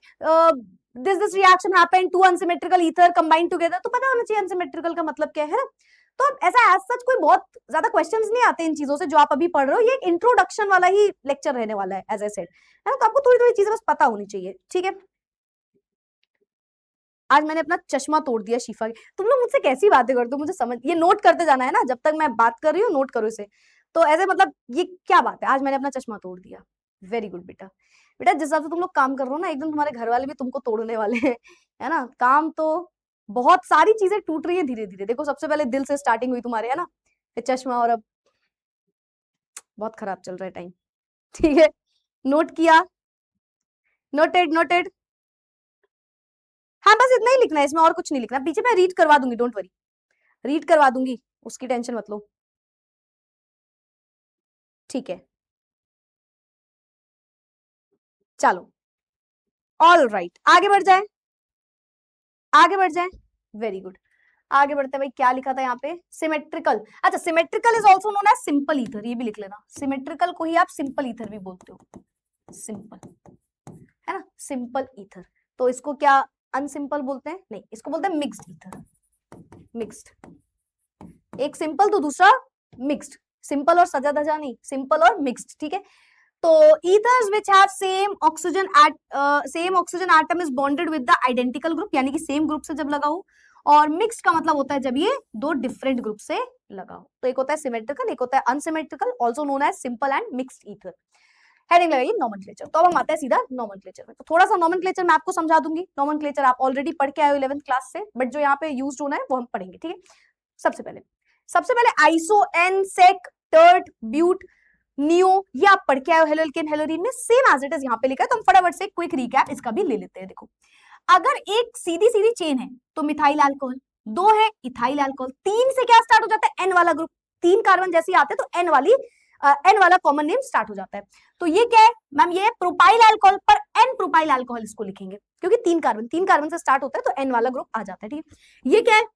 this reaction happened, two unsymmetrical ether combine together, तो पता होना चाहिए अनसिमेट्रिकल का मतलब क्या है। तो ऐसा एज सच कोई बहुत ज्यादा क्वेश्चंस नहीं आते इन चीजों से जो आप अभी पढ़ रहे हो, ये एक इंट्रोडक्शन वाला ही लेक्चर रहने वाला है एज आई सेड, है ना। तो आपको थोड़ी थोड़ी चीजें बस पता होनी चाहिए, ठीक है। आज मैंने अपना चश्मा तोड़ दिया शीफा के। तुम लोग मुझसे कैसी बातें करते हो, मुझे समझ, ये नोट करते जाना है ना, जब तक मैं बात कर रही हूँ नोट करो इसे। तो ऐसे मतलब ये क्या बात है, आज मैंने अपना चश्मा तोड़ दिया। वेरी गुड बेटा। बेटा जिस हिसाब से तुम लोग काम कर रहे हो ना, एकदम तुम्हारे घर वाले भी तुमको तोड़ने वाले हैं, है ना। काम तो बहुत सारी चीजें टूट रही है धीरे धीरे। देखो सबसे पहले दिल से स्टार्टिंग हुई तुम्हारे, है ना, फिर चश्मा, और अब बहुत खराब चल रहा है टाइम, ठीक है। नोट किया, नोटेड नोटेड। हाँ बस इतना ही लिखना है, इसमें और कुछ नहीं लिखना। पीछे मैं रीड करवा दूंगी, डोंट वरी, रीड करवा दूंगी, उसकी टेंशन मत लो, ठीक है। चलो ऑल राइट, आगे बढ़ जाए, आगे बढ़ जाए, वेरी गुड। आगे बढ़ते हैं भाई, क्या लिखा था यहाँ पे, सिमेट्रिकल। अच्छा, symmetrical is also known as simple ether, ये भी लिख लेना। सिमेट्रिकल को ही आप सिंपल ईथर भी बोलते हो, सिंपल, है ना, सिंपल ईथर। तो इसको क्या अनसिंपल बोलते हैं? नहीं, इसको बोलते हैं मिक्स्ड ईथर, मिक्स्ड। एक सिंपल तो दूसरा मिक्स्ड, सिंपल और सजा धजा नहीं, सिंपल और मिक्स्ड, ठीक है। तो ethers which have same oxygen atom is bonded with the identical group, यानी कि सेम ग्रुप से जब लगा हो, और मिक्स्ड का मतलब होता है जब ये दो डिफरेंट ग्रुप से लगा हो। तो एक होता है सिमेट्रिकल, एक होता है unsymmetrical, also known as simple and mixed ether. Heading लगाइए नॉमेनक्लेचर। तो अब हम आते हैं सीधा नॉमेनक्लेचर में। तो थोड़ा सा नॉमेनक्लेचर मैं आपको समझा दूंगी। नॉमेनक्लेचर आप ऑलरेडी पढ़ के आए हो 11th क्लास से, बट जो यहाँ पे यूज होना है वो हम पढ़ेंगे, ठीक है। सबसे पहले iso, n, sec, tert, but, neo, ये आप पढ़ के आए हो हेलो एल्केन हेलोरीन में, सेम एज इट इज यहाँ पे लिखा है। तो हम फटाफट से क्विक रिकैप इसका भी ले लेते हैं। देखो, अगर एक सीधी सीधी चेन है तो मिथाइल अल्कोहल, दो है इथाइल अल्कोहल, तीन से क्या स्टार्ट हो जाता है, एन वाला ग्रुप। तीन कार्बन जैसे आते हैं तो एन वाला कॉमन नेम स्टार्ट हो जाता है। तो ये क्या है मैम, ये प्रोपाइल अल्कोहल, पर एन प्रोपाइल अल्कोहल इसको लिखेंगे क्योंकि तीन कार्बन से स्टार्ट होता है, तो एन वाला ग्रुप आ जाता है, ठीक है। ये क्या है,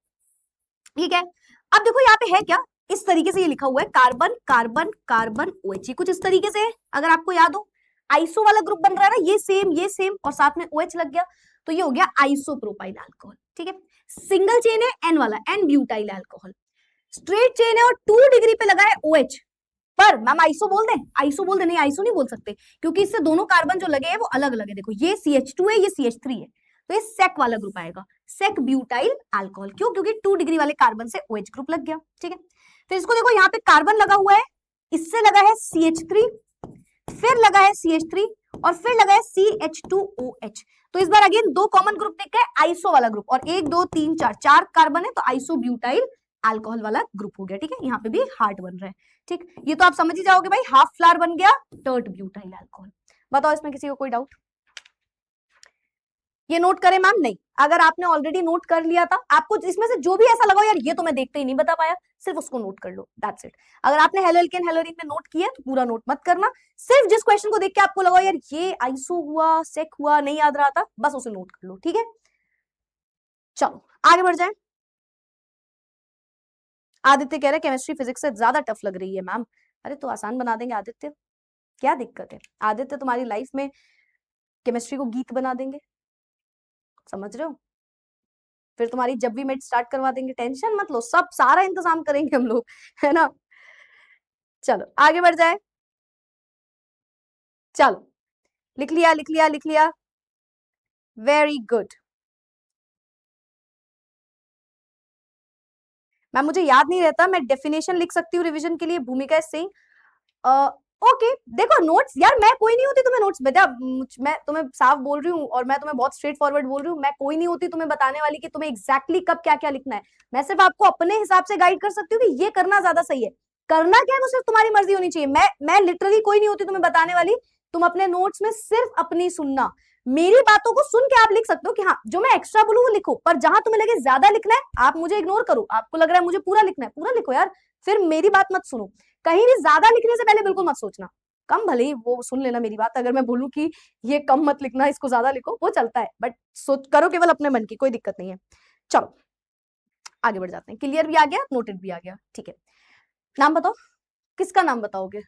ये क्या है, अब देखो यहाँ पे है क्या, इस तरीके से ये लिखा हुआ है, कार्बन कार्बन कार्बन OH, कुछ इस तरीके से है। अगर आपको याद हो, आइसो वाला ग्रुप बन रहा है ना, ये सेम और साथ में OH लग गया, तो ये हो गया आइसोप्रोपाइल अल्कोहल, ठीक है। सिंगल चेन है एन वाला, n butyl alcohol. Straight chain है और 2 डिग्री पे लगा है OH, पर मैम आइसो बोल दें, आइसो बोल दें, नहीं आइसो नहीं बोल सकते क्योंकि इससे दोनों कार्बन जो लगे हैं वो अलग अलग है। देखो ये CH2 है, ये CH3 है, तो ये सेक वाला ग्रुप आएगा, सेक ब्यूटाइल अल्कोहल। क्यों? क्योंकि 2 डिग्री वाले कार्बन से OH ग्रुप लग गया, ठीक है। फिर इसको देखो, यहाँ पे कार्बन लगा हुआ है, इससे लगा है CH3, फिर लगा है CH3 और फिर लगा है CH2OH। तो इस बार अगेन दो कॉमन ग्रुप दिख गए, आइसो वाला ग्रुप, और 1 2 3 4 4 कार्बन है, तो आइसो ब्यूटाइल अल्कोहल वाला ग्रुप हो गया, ठीक है। यहाँ पे भी हार्ट बन रहा है, ठीक। ये तो आप समझ ही जाओगे भाई, हाफ फ्लावर बन गया टर्ट ब्यूटाइल अल्कोहल। बताओ इसमें किसी को कोई डाउट? ये नोट करें मैम? नहीं, अगर आपने ऑलरेडी नोट कर लिया था, आपको इसमें से जो भी ऐसा लगा यार ये तो मैं देखते ही नहीं बता पाया, सिर्फ उसको नोट कर लो, दैट्स इट। अगर आपने हेलो एल्केन हेलोरीन में नोट किया तो पूरा नोट मत करना, सिर्फ जिस क्वेश्चन को देख के आपको लगा यार ये आइसो हुआ, सेक हुआ, नहीं याद रहा था, बस उसे नोट कर लो, ठीक है। चलो आगे बढ़ जाए। आदित्य कह रहे केमिस्ट्री फिजिक्स से ज्यादा टफ लग रही है मैम। अरे तो आसान बना देंगे आदित्य, क्या दिक्कत है? आदित्य तुम्हारी लाइफ में केमिस्ट्री को गीत बना देंगे, समझ रहे हो। फिर तुम्हारी जब भी मेट स्टार्ट करवा देंगे, टेंशन मत लो, सब सारा इंतजाम करेंगे हम लोग, है ना। चलो आगे बढ़ जाए। चलो लिख लिया लिख लिया लिख लिया, वेरी गुड। मैम मुझे याद नहीं रहता, मैं डेफिनेशन लिख सकती हूँ रिवीजन के लिए, भूमिका सिंह। ओके देखो नोट्स, यार मैं कोई नहीं होती तुम्हें नोट्स बेटा, मैं तुम्हें साफ बोल रही हूँ और मैं तुम्हें बहुत स्ट्रेट फॉरवर्ड बोल रही हूँ, मैं कोई नहीं होती तुम्हें बताने वाली कि तुम्हें एग्जैक्टली कब क्या क्या लिखना है। मैं सिर्फ आपको अपने हिसाब से गाइड कर सकती हूँ कि ये करना ज्यादा सही है। करना क्या है वो सिर्फ तुम्हारी मर्जी होनी चाहिए। मैं लिटरली कोई नहीं होती तुम्हें बताने वाली। तुम अपने नोट्स में सिर्फ अपनी सुनना, मेरी बातों को सुन के आप लिख सकते हो कि हाँ जो मैं एक्स्ट्रा बोलूँ वो लिखो, पर जहां तुम्हें लगे ज्यादा लिखना है आप मुझे इग्नोर करो। आपको लग रहा है मुझे पूरा लिखना है, पूरा लिखो यार, फिर मेरी बात मत सुनो। कहीं भी ज्यादा लिखने से पहले बिल्कुल मत सोचना, कम भले ही वो सुन लेना मेरी बात, अगर मैं बोलूं कि ये कम मत लिखना इसको ज्यादा लिखो वो चलता है, बट सोच करो केवल अपने मन की, कोई दिक्कत नहीं है। चलो आगे बढ़ जाते हैं। क्लियर भी आ गया, नोटेड भी आ गया, ठीक है। नाम बताओ, किसका नाम बताओगे?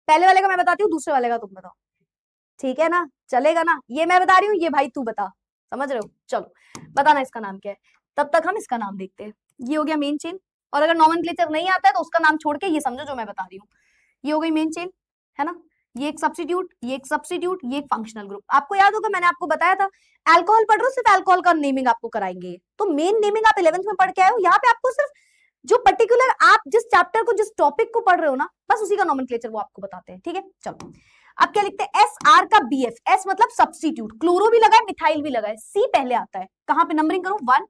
पहले वाले का मैं बताती हूँ, दूसरे वाले का तुम बताओ, ठीक है ना, चलेगा ना। ये मैं बता रही हूँ, ये भाई तू बता, समझ रहे हो? चलो बताना इसका नाम क्या है, तब तक हम इसका नाम देखते हैं। ये हो गया मेन चेन, और अगर नॉमेनक्लेचर नहीं आता है तो उसका नाम छोड़ के ये समझो जो मैं बता रही हूँ। ये हो गई मेन चेन, है ना, ये एक सब्स्टिट्यूट, ये एक सब्स्टिट्यूट, ये एक फंक्शनल ग्रुप। आपको याद होगा मैंने आपको बताया था अल्कोहल पढ़ रहे हो सिर्फ अल्कोहल का नेमिंग आपको कराएंगे, तो मेन नेमिंग आप 11th में पढ़ के आए हो, यहाँ पे आपको सिर्फ जो पर्टिकुलर आप जिस चैप्टर को जिस टॉपिक को पढ़ रहे हो ना, बस उसी का नॉमेनक्लेचर वो आपको बताते हैं, ठीक है। चलो अब क्या लिखते हैं, एस आर का बी एफ, एस मतलब सब्स्टिट्यूट, क्लोरो भी लगा है मिथाइल भी लगा है, सी पहले आता है, कहां पे नंबरिंग करो 1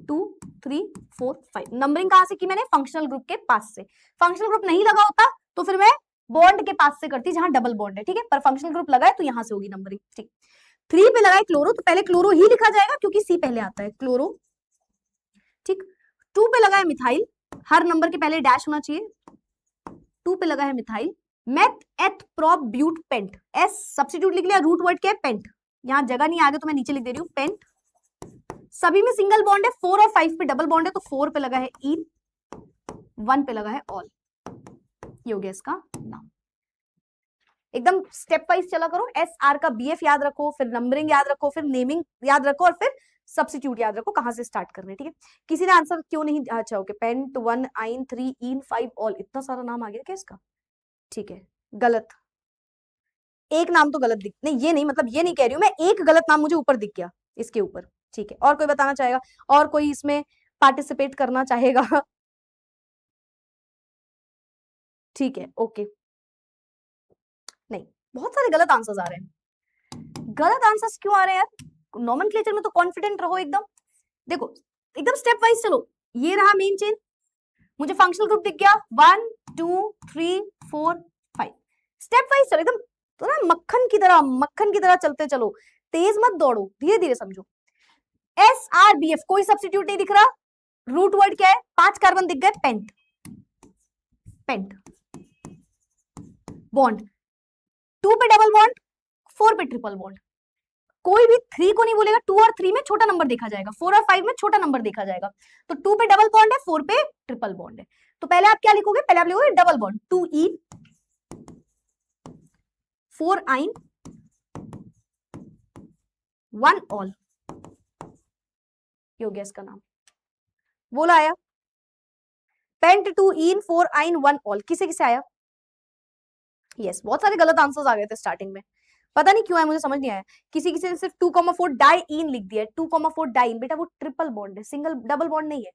2 3 4 5, नंबरिंग कहां से की मैंने, फंक्शनल ग्रुप के पास से। फंक्शनल ग्रुप नहीं लगा होता तो फिर मैं बॉन्ड के पास से करती जहां डबल बॉन्ड है, ठीक है, पर फंक्शनल ग्रुप लगा है तो यहां से होगी नंबरिंग, ठीक। 3 पे लगा है क्लोरो तो पहले क्लोरो ही लिखा जाएगा क्योंकि सी पहले आता है, क्लोरो, ठीक। 2 पे लगा है मिथाइल, हर नंबर के पहले डैश होना चाहिए, 2 पे लगा है methyl. Meth eth prop but pent, as substitute लिख लिया, रूट वर्ड क्या है पेंट, यहां जगह नहीं आगे तो मैं नीचे लिख दे रही हूँ पेंट। सभी में सिंगल बॉन्ड है, 4 और 5 पे डबल बॉन्ड है तो 4 पे लगा है इन, 1 पे लगा है ऑल, ये हो गया इसका नाम। एकदम स्टेप वाइज चला करो, एस आर का बी एफ याद रखो, फिर नंबरिंग याद रखो, फिर नेमिंग याद रखो, और फिर सब्स्टिट्यूट याद रखो कहां से स्टार्ट करना है, ठीक है। किसी ने आंसर क्यों नहीं, अच्छा ओके, पेंट 1 आइन 3 इन 5 ऑल, इतना सारा नाम आ गया क्या इसका, ठीक है, गलत, एक नाम तो गलत दिख, नहीं ये नहीं, मतलब ये नहीं कह रही हूं मैं, एक गलत नाम मुझे ऊपर दिख गया इसके ऊपर, ठीक है। और कोई बताना चाहेगा, और कोई इसमें पार्टिसिपेट करना चाहेगा? ठीक है, ओके, नहीं बहुत सारे गलत आंसर्स आ रहे हैं, गलत आंसर्स क्यों आ रहे हैं यार, नॉमेनक्लेचर में तो कॉन्फिडेंट रहो एकदम। देखो एकदम स्टेप वाइज चलो, ये रहा मेन चेन, मुझे फंक्शनल ग्रुप दिख गया 1 2 3 4 5, स्टेप वाइज चलो एकदम, तो ना मक्खन की तरह चलते चलो, तेज मत दौड़ो, धीरे धीरे समझो। एस आर बी एफ कोई सब्स्टिट्यूट नहीं दिख रहा, रूट वर्ड क्या है, 5 कार्बन दिख गए, पेंट, पेंट बॉन्ड, 2 पे डबल बॉन्ड, 4 पे ट्रिपल बॉन्ड, कोई भी 3 को नहीं बोलेगा, 2 और 3 में छोटा नंबर देखा जाएगा, 4 और 5 में छोटा नंबर देखा जाएगा, तो 2 पे डबल बॉन्ड है, 4 पे ट्रिपल बॉन्ड है, तो पहले आप क्या लिखोगे, पहले आप लिखोगे डबल बॉन्ड, 2 इन 4 आइन 1 ऑल, ये हो गया इसका नाम, बोला आया, पेंट 2 इन 4 आइन 1 ऑल, किसे किसे आया, यस, बहुत सारे गलत आंसर्स आ गए थे स्टार्टिंग में, पता नहीं क्यों है, मुझे समझ नहीं आया, किसी किसी ने सिर्फ 2,4 डाई इन लिख दिया, 2,4 डाई इन, बेटा वो ट्रिपल बॉन्ड है, सिंगल डबल बॉन्ड नहीं है,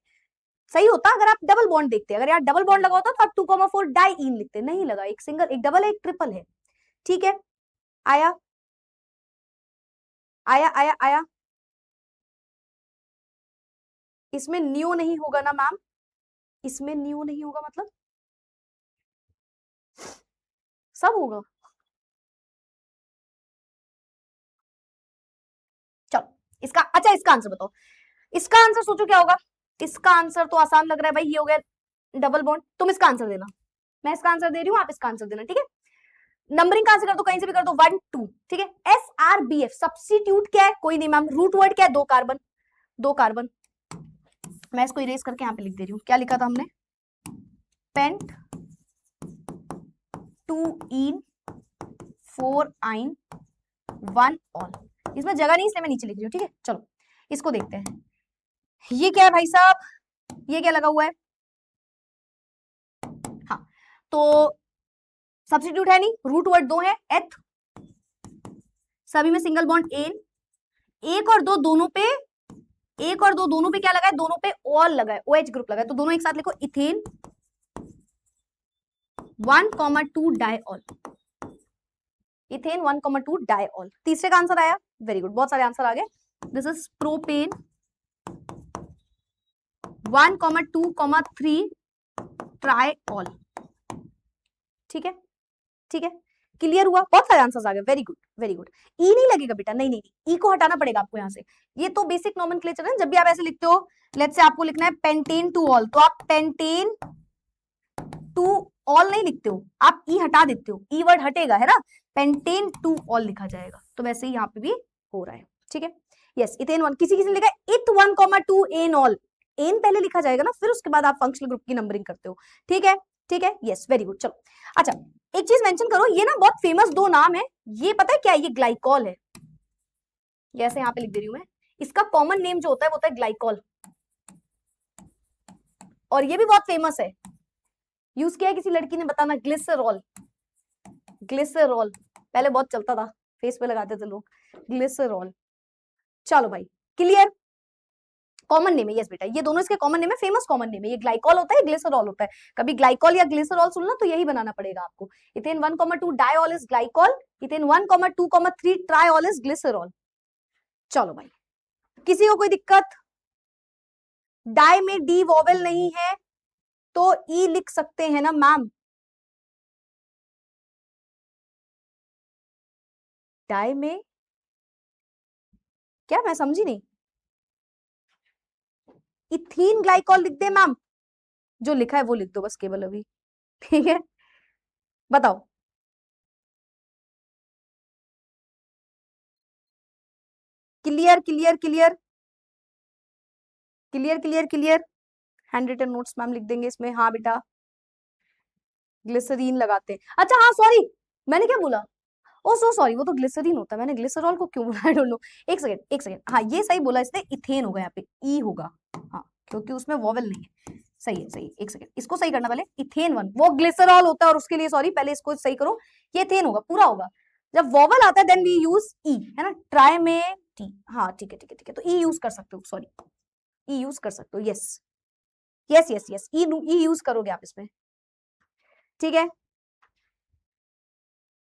सही होता अगर आप डबल बॉन्ड देखते, अगर यार डबल बॉन्ड लगा होता तो आप 2,4 डाई इन लिखते, नहीं लगा, एक सिंगल, एक डबल है, एक ट्रिपल है, ठीक है। आया आया आया आया, इसमें न्यू नहीं होगा ना मैम, इसमें न्यू नहीं होगा मतलब सब होगा, चलो इसका, अच्छा इसका आंसर बताओ, इसका आंसर सोचो क्या होगा, इसका आंसर तो आसान लग रहा है भाई, ये हो गया डबल बॉन्ड, तुम इसका आंसर देना, मैं इसका आंसर दे रही हूँ, आप इसका आंसर देना, ठीक है। नंबरिंग कहां से कर दो, कहीं से भी कर दो, 1 2, ठीक है। एस आर बी एफ सब्स्टिट्यूट क्या है, कोई नहीं मैम, रूट वर्ड क्या है, 2 कार्बन, 2 कार्बन, मैं इसको इरेज करके यहाँ पे लिख दे रही हूँ, क्या लिखा था हमने, पेंट 2 इन 4 आइन 1 ऑल, इसमें जगह नहीं इसलिए मैं नीचे लिख रही हूँ, ठीक है। चलो इसको देखते हैं, ये क्या है भाई साहब, ये क्या लगा हुआ है, हाँ तो सब्स्टिट्यूट है नहीं, रूट वर्ड 2 है, एथ, सभी में सिंगल बॉन्ड एन, 1 और 2 दोनों पे, 1 और 2 दोनों पे क्या लगा है, दोनों पे ऑल लगा है, OH ग्रुप लगा है, तो दोनों एक साथ लिखो, इथेन 1,2 डाइऑल, इथेन 1,2 डाइऑल, तीसरे का आंसर आया, वेरी गुड, बहुत सारे आंसर आ गए, दिस इज प्रोपेन 1,2,3 ट्राइऑल, ठीक है, ठीक है, क्लियर हुआ, बहुत सारे आंसर्स आ गए, वेरी गुड वेरी गुड। ई नहीं लगेगा बेटा, नहीं नहीं, ई को हटाना पड़ेगा आपको यहाँ से, ये तो बेसिक नॉमेनक्लेचर है, जब भी आप ऐसे लिखते हो, लेट्स से आपको लिखना है पेंटेन टू ऑल, तो आप पेंटेन टू ऑल नहीं लिखते हो, आप ई हटा देते हो, ई वर्ड हटेगा, है ना, पेंटेन टू ऑल लिखा जाएगा, तो वैसे ही यहाँ पे भी हो रहा है, ठीक है। यस, इथेन 1, किसी किसी ने लिखा है इथ 1,2 एन ऑल, एन पहले लिखा जाएगा ना, फिर उसके बाद आप फंक्शनल ग्रुप की नंबरिंग करते हो, ठीक है ठीक है, यस वेरी गुड। चलो अच्छा एक चीज मेंशन करो, ये ना बहुत फेमस 2 नाम है, ये पता है क्या है, ये ग्लाइकॉल है, जैसे यहाँ पे लिख दे रही हूँ मैं, इसका कॉमन नेम जो होता है वो होता है ग्लाइकॉल, और ये भी बहुत फेमस है, यूज किया है किसी लड़की ने, बताना। ग्लिसरॉल, ग्लिसरॉल पहले बहुत चलता था, फेस पे लगाते थे लोग, ग्लिसरॉल। चलो भाई, क्लियर। कॉमन नेम है, यस बेटा, ये दोनों इसके कॉमन नेम है, फेमस कॉमन नेम है। ये ग्लाइकॉल होता है, ग्लिसरॉल होता है। कभी ग्लाइकॉल या ग्लिसरॉल सुनना तो यही बनाना पड़ेगा आपको। Ethane 1,2 diol is glycol, ethane 1,2,3 triol is glycerol. चलो भाई, किसी को कोई दिक्कत? डाई में डी वोवेल नहीं है तो ई लिख सकते हैं ना मैम? डाई में क्या, मैं समझी नहीं। इथीन ग्लाइकॉल लिख दे मैम, जो लिखा है वो लिख दो बस केवल अभी, ठीक है? बताओ। Clear clear clear clear clear clear. Handwritten notes ma'am लिख देंगे इसमें। हाँ बेटा, ग्लिसरीन लगाते हैं। अच्छा हाँ सॉरी, मैंने क्या बोला? ओ सो सॉरी, वो तो ग्लिसरीन होता है, मैंने ग्लिसरॉल को क्यों बोला, आई डोंट नो। एक सेकंड एक सेकंड, हाँ ये सही बोला इसने, इथेन होगा यहाँ पे, ई होगा, हाँ क्योंकि उसमें वोवेल नहीं है। सही है सही है, एक सेकंड इसको सही करना पहले। इथेन 1 वो ग्लिसरॉल होता है, और उसके लिए सॉरी, पहले इसको सही करो। ये इथेन होगा, पूरा होगा। जब वोवेल आता है देन वी यूज ई, है ना, ट्राई में टी। हाँ ठीक है ठीक है ठीक है, तो ई यूज कर सकते हो, सॉरी ई यूज कर सकते हो, यस यस यस यस, ई यूज करोगे आप इसमें, ठीक है?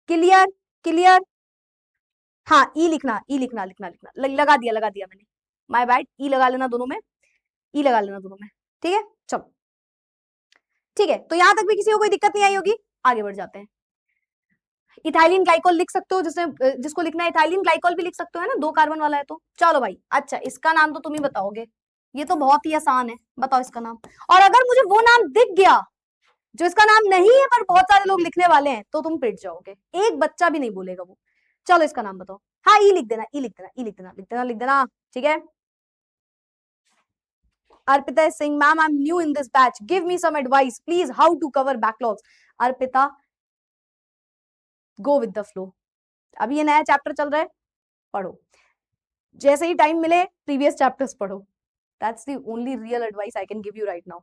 Clear clear. हाँ ई लिखना, ई लिखना, लिखना लिखना लगा दिया मैंने, माय बैड। ई लगा लेना दोनों में, ई लगा लेना दोनों में, ठीक है? चलो ठीक है, तो यहां तक भी किसी को कोई दिक्कत नहीं आई होगी, आगे बढ़ जाते हैं। इथाइलिन ग्लाइकॉल लिख सकते हो, जिसको लिखना है इथाइलिन ग्लाइकॉल भी लिख सकते हो, है ना, 2 कार्बन वाला है तो। चलो भाई, अच्छा इसका नाम तो तुम ही बताओगे, ये तो बहुत ही आसान है, बताओ इसका नाम। और अगर मुझे वो नाम दिख गया जो इसका नाम नहीं है पर बहुत सारे लोग लिखने वाले हैं, तो तुम पिट जाओगे, एक बच्चा भी नहीं बोलेगा वो। चलो इसका नाम बताओ। हाँ ई लिख देना, ई लिख देना, ई लिख देना, लिख देना, लिख देना, ठीक है? Arpita Singh, ma'am I am new in this batch, give me some advice please, how to cover backlogs. Arpita, go with the flow, अभी ये नया चैप्टर चल रहा है, पढ़ो, जैसे ही टाइम मिले प्रीवियस चैप्टर्स पढ़ो, that's the only real advice I can give you right now.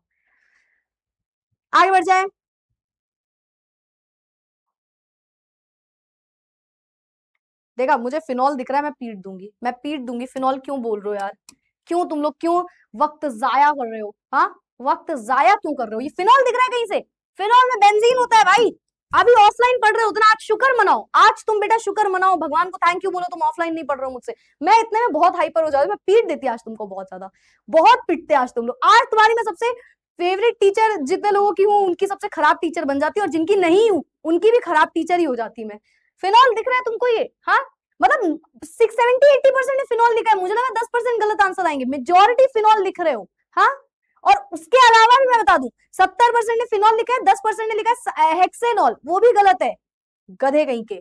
आगे बढ़ जाए। देखा, मुझे फिनॉल दिख रहा है, मैं पीट दूंगी, मैं पीट दूंगी। फिनॉल क्यों बोल रहे हो यार, क्यों तुम लोग क्यों वक्त जाया कर रहे हो? हाँ वक्त जाया क्यों कर रहे हो? ये फिनॉल दिख रहा है कहीं से? फिनॉल में बेंजीन होता है भाई। अभी ऑफलाइन पढ़ रहे हो तो ना, आज शुक्र मनाओ, आज तुम बेटा शुक्र मनाओ, भगवान को थैंक यू बोलो, तुम ऑफलाइन नहीं पढ़ रहे हो मुझसे। मैं इतने में बहुत हाइपर हो जाती, मैं पीट देती आज तुमको, बहुत ज्यादा, बहुत पिटते आज तुम लोग। आज तुम्हारी मैं सबसे फेवरेट टीचर जितने लोगों की हूँ उनकी सबसे खराब टीचर बन जाती है, और जिनकी नहीं हूँ उनकी भी खराब टीचर ही हो जाती मैं। फिनॉल दिख रहा है तुमको ये? हाँ मतलब 670-80% ने फिनॉल लिखा है, मुझे लगा 10% गलत आंसर आएंगे, मेजोरिटी फिनॉल लिख रहे हो। हाँ, और उसके अलावा भी मैं बता दूं, 70% ने फिनॉल लिखा है, 10% ने लिखा है हेक्सेनॉल, वो भी गलत है, गधे कहीं के।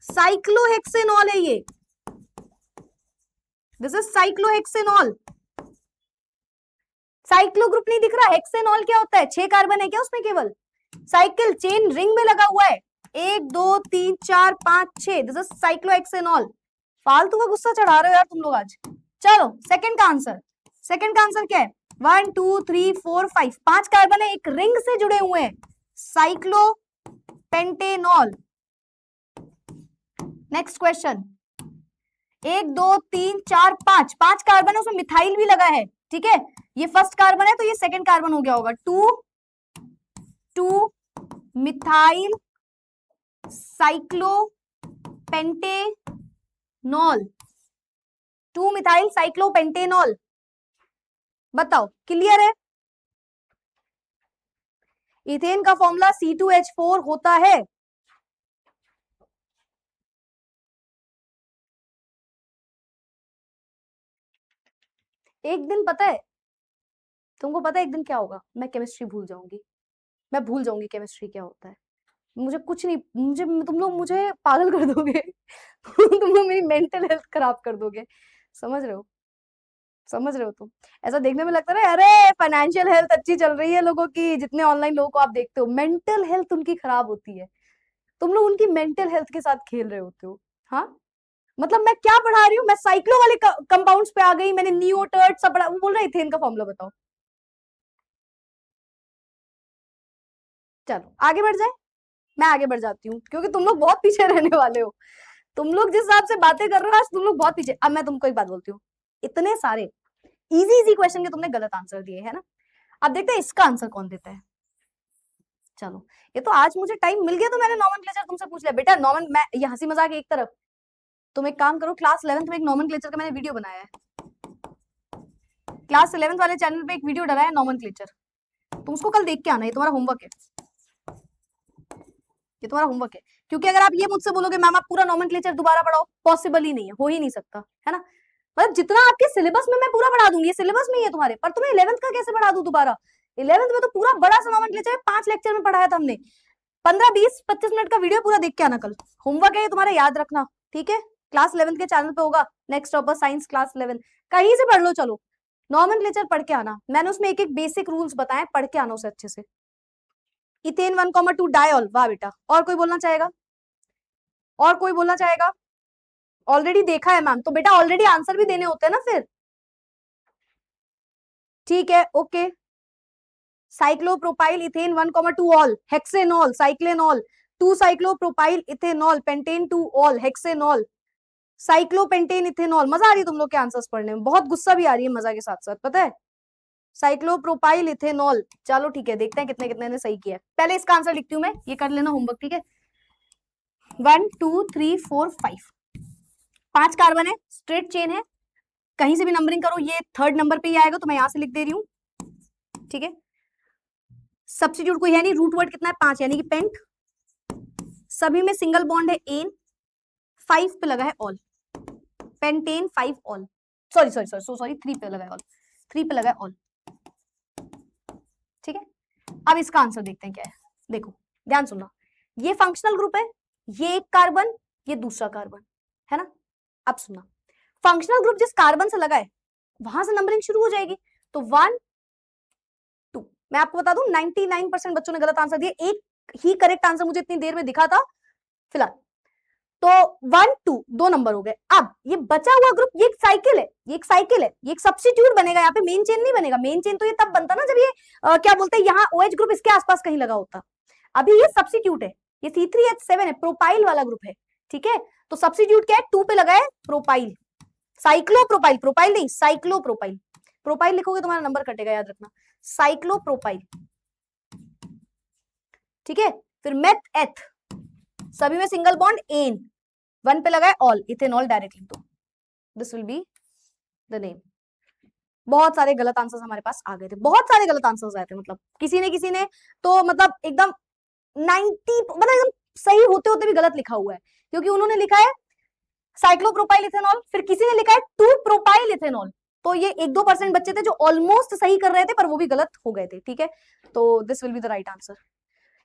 साइक्लोहेक्सेनॉल है ये, this is cyclohexanol. Cyclo group नहीं दिख रहा, हेक्सेनॉल क्या होता है? 6 कार्बन है क्या उसमें केवल? साइकिल चेन रिंग में लगा हुआ है, 1 2 3 4 5 6, दिस इज साइक्लोहेक्सेनॉल। फालतू का गुस्सा चढ़ा रहे हो यार तुम लोग आज। चलो सेकंड का आंसर, सेकंड का आंसर क्या है? 1 2 3 4 5, 5 कार्बन है, एक रिंग से जुड़े हुए हैं, साइक्लोपेंटेनॉल। नेक्स्ट क्वेश्चन, 1 2 3 4 5, 5 कार्बन है, उसमें मिथाइल भी लगा है, ठीक है? ये फर्स्ट कार्बन है तो ये सेकंड कार्बन हो गया होगा, 2 मिथाइल साइक्लोपेंटेनॉल, 2 मिथाइल साइक्लोपेंटेनॉल। बताओ क्लियर है? इथेन का फॉर्मूला C2H4 होता है। एक दिन पता है तुमको, पता है एक दिन क्या होगा? मैं केमिस्ट्री भूल जाऊंगी, मैं भूल जाऊंगी केमिस्ट्री क्या होता है। मुझे कुछ नहीं, मुझे तुम लोग मुझे पागल कर दोगे तुम लोग मेरी मेंटल हेल्थ खराब कर दोगे, समझ रहे हो? समझ रहे हो तुम? ऐसा देखने में लगता है अरे फाइनेंशियल हेल्थ अच्छी चल रही है लोगों की, जितने ऑनलाइन लोगों को आप देखते हो मेंटल हेल्थ उनकी खराब होती है, तुम लोग उनकी मेंटल हेल्थ के साथ खेल रहे होते हो। हाँ मतलब मैं क्या पढ़ा रही हूँ, मैं साइक्लो वाले कंपाउंड्स पे आ गई, मैंने नियोटर्ट सब पढ़ा, वो बोल रहा है इथेन का फॉर्मूला बताओ। चलो आगे बढ़ जाए, मैं आगे बढ़ जाती हूँ क्योंकि तुम लोग बहुत पीछे रहने वाले हो। तुम लोग जिस हिसाब से बातें कर रहे हो आज तुम लोग बहुत पीछे। अब मैं तुमको एक बात बोलती हूँ, इतने सारे इजी इजी क्वेश्चन के तुमने गलत आंसर दिए है ना, अब देखते हैं इसका आंसर कौन देता है। चलो ये तो आज मुझे टाइम मिल गया तो मैंने नॉमेनक्लेचर तुमसे पूछ लिया बेटा। मैं ये हंसी मजाक एक तरफ, तुम एक काम करो, क्लास 11th में एक नॉमेनक्लेचर का मैंने वीडियो बनाया है, क्लास 11th वाले चैनल पे एक वीडियो डला है नॉमेनक्लेचर, तुम उसको कल देख के आना, ये तुम्हारा होमवर्क है, ये तुम्हारा होमवर्क है। क्योंकि अगर आप ये मुझसे बोलोगे मैम आप पूरा नॉमेनक्लेचर दोबारा पढ़ाओ, पॉसिबल ही नहीं है, हो ही नहीं सकता है ना। मतलब जितना आपके सिलेबस में मैं पूरा पढ़ा दूंगी, ये सिलेबस में ही है तुम्हारे, पर तुम्हें 11th का कैसे पढ़ा दूं दोबारा। 11th में तो पूरा बड़ा सा नॉमेनक्लेचर है, 5 लेक्चर में पढ़ाया था हमने। 15 20 25 मिनट का वीडियो पूरा देख के आना कल, होमवर्क है ये तुम्हारा, याद रखना ठीक है। क्लास 11th के चैनल पे होगा, नेक्स्ट टॉपर साइंस क्लास 11, कहीं से पढ़ लो, चलो नॉमेनक्लेचर पढ़ के आना, मैंने उसमें एक एक बेसिक रूल्स बताए, पढ़ के आना उसे अच्छे से। इथेन 1,2 डायॉल, वाह बेटा। और कोई बोलना चाहेगा, और कोई बोलना चाहेगा। ऑलरेडी देखा है मैम, तो बेटा ऑलरेडी आंसर भी देने होते हैं ना फिर, ठीक है okay. Cyclopropyl ethane 1,2 ol, hexanol, cyclenol, 2 cyclopropyl ethanol, pentane 2 ol, hexanol, cyclopentane ethanol. मजा आ रही है तुम लोग के आंसर्स पढ़ने में, बहुत गुस्सा भी आ रही है मजा के साथ साथ, पता है। साइक्लोप्रोपाइल इथेनॉल, चलो ठीक है, देखते हैं कितने कितने ने सही किया। पहले इसका आंसर लिखती हूँ मैं, ये कर लेना होमवर्क ठीक है। 1 2 3 4 5, 5 कार्बन है, स्ट्रेट चेन है, कहीं से भी नंबरिंग करो, ये 3rd नंबर पे ही आएगा, तो मैं यहां से लिख दे रही हूँ ठीक है। सब्स्टिट्यूट कोई है नहीं, रूट वर्ड कितना है 5, यानी कि पेंट। सभी में सिंगल बॉन्ड है एन, 5 पे लगा है ऑल, पेंटेन 5 ऑल, सॉरी 3 पे लगा है ऑल, 3 पे लगा है ऑल ठीक है। अब इसका आंसर देखते हैं क्या है, देखो ध्यान सुनना, ये फंक्शनल ग्रुप है, ये एक कार्बन, ये दूसरा कार्बन है ना। अब सुनना, फंक्शनल ग्रुप जिस कार्बन से लगा है वहां से नंबरिंग शुरू हो जाएगी, तो 1 2, मैं आपको बता दूं 99% बच्चों ने गलत आंसर दिया, एक ही करेक्ट आंसर मुझे इतनी देर में दिखा था फिलहाल, तो 1 2 दो नंबर हो गए। अब ये बचा हुआ ग्रुप, ये एक साइकिल है, ये एक साइकिल है, ये एक सब्स्टिट्यूट बनेगा, यहाँ पे मेन चेन नहीं बनेगा। मेन चेन तो ये तब बनता ना जब ये क्या बोलते हैं, यहाँ OH ग्रुप इसके आसपास कहीं लगा होता, अभी ये सब्स्टिट्यूट है, ये C3H7 है, प्रोपाइल वाला ग्रुप है ठीक है। तो सब्स्टिट्यूट क्या है, 2 पे लगा है प्रोपाइल, साइक्लोप्रोपाइल, प्रोपाइल नहीं साइक्लोप्रोपाइल, प्रोपाइल लिखोगे तुम्हारा नंबर कटेगा, याद रखना, साइक्लोप्रोपाइल ठीक है। फिर मेथ एथ, सभी में सिंगल बॉन्ड एन, 1 पे लगा है ऑल, इथेनॉल डायरेक्ट लिख दो, this will be the name. बहुत सारे गलत आंसर्स हमारे पास आ गए थे, बहुत सारे गलत आंसर्स आए थे, मतलब किसी ने तो मतलब एकदम 90 मतलब एकदम सही होते होते भी गलत लिखा हुआ है, क्योंकि उन्होंने लिखा है साइक्लोप्रोपाइल इथेनॉल, फिर किसी ने लिखा है 2 प्रोपाइल इथेनॉल, तो ये 1-2% बच्चे थे जो ऑलमोस्ट सही कर रहे थे पर वो भी गलत हो गए थे ठीक है। तो this will be the right answer.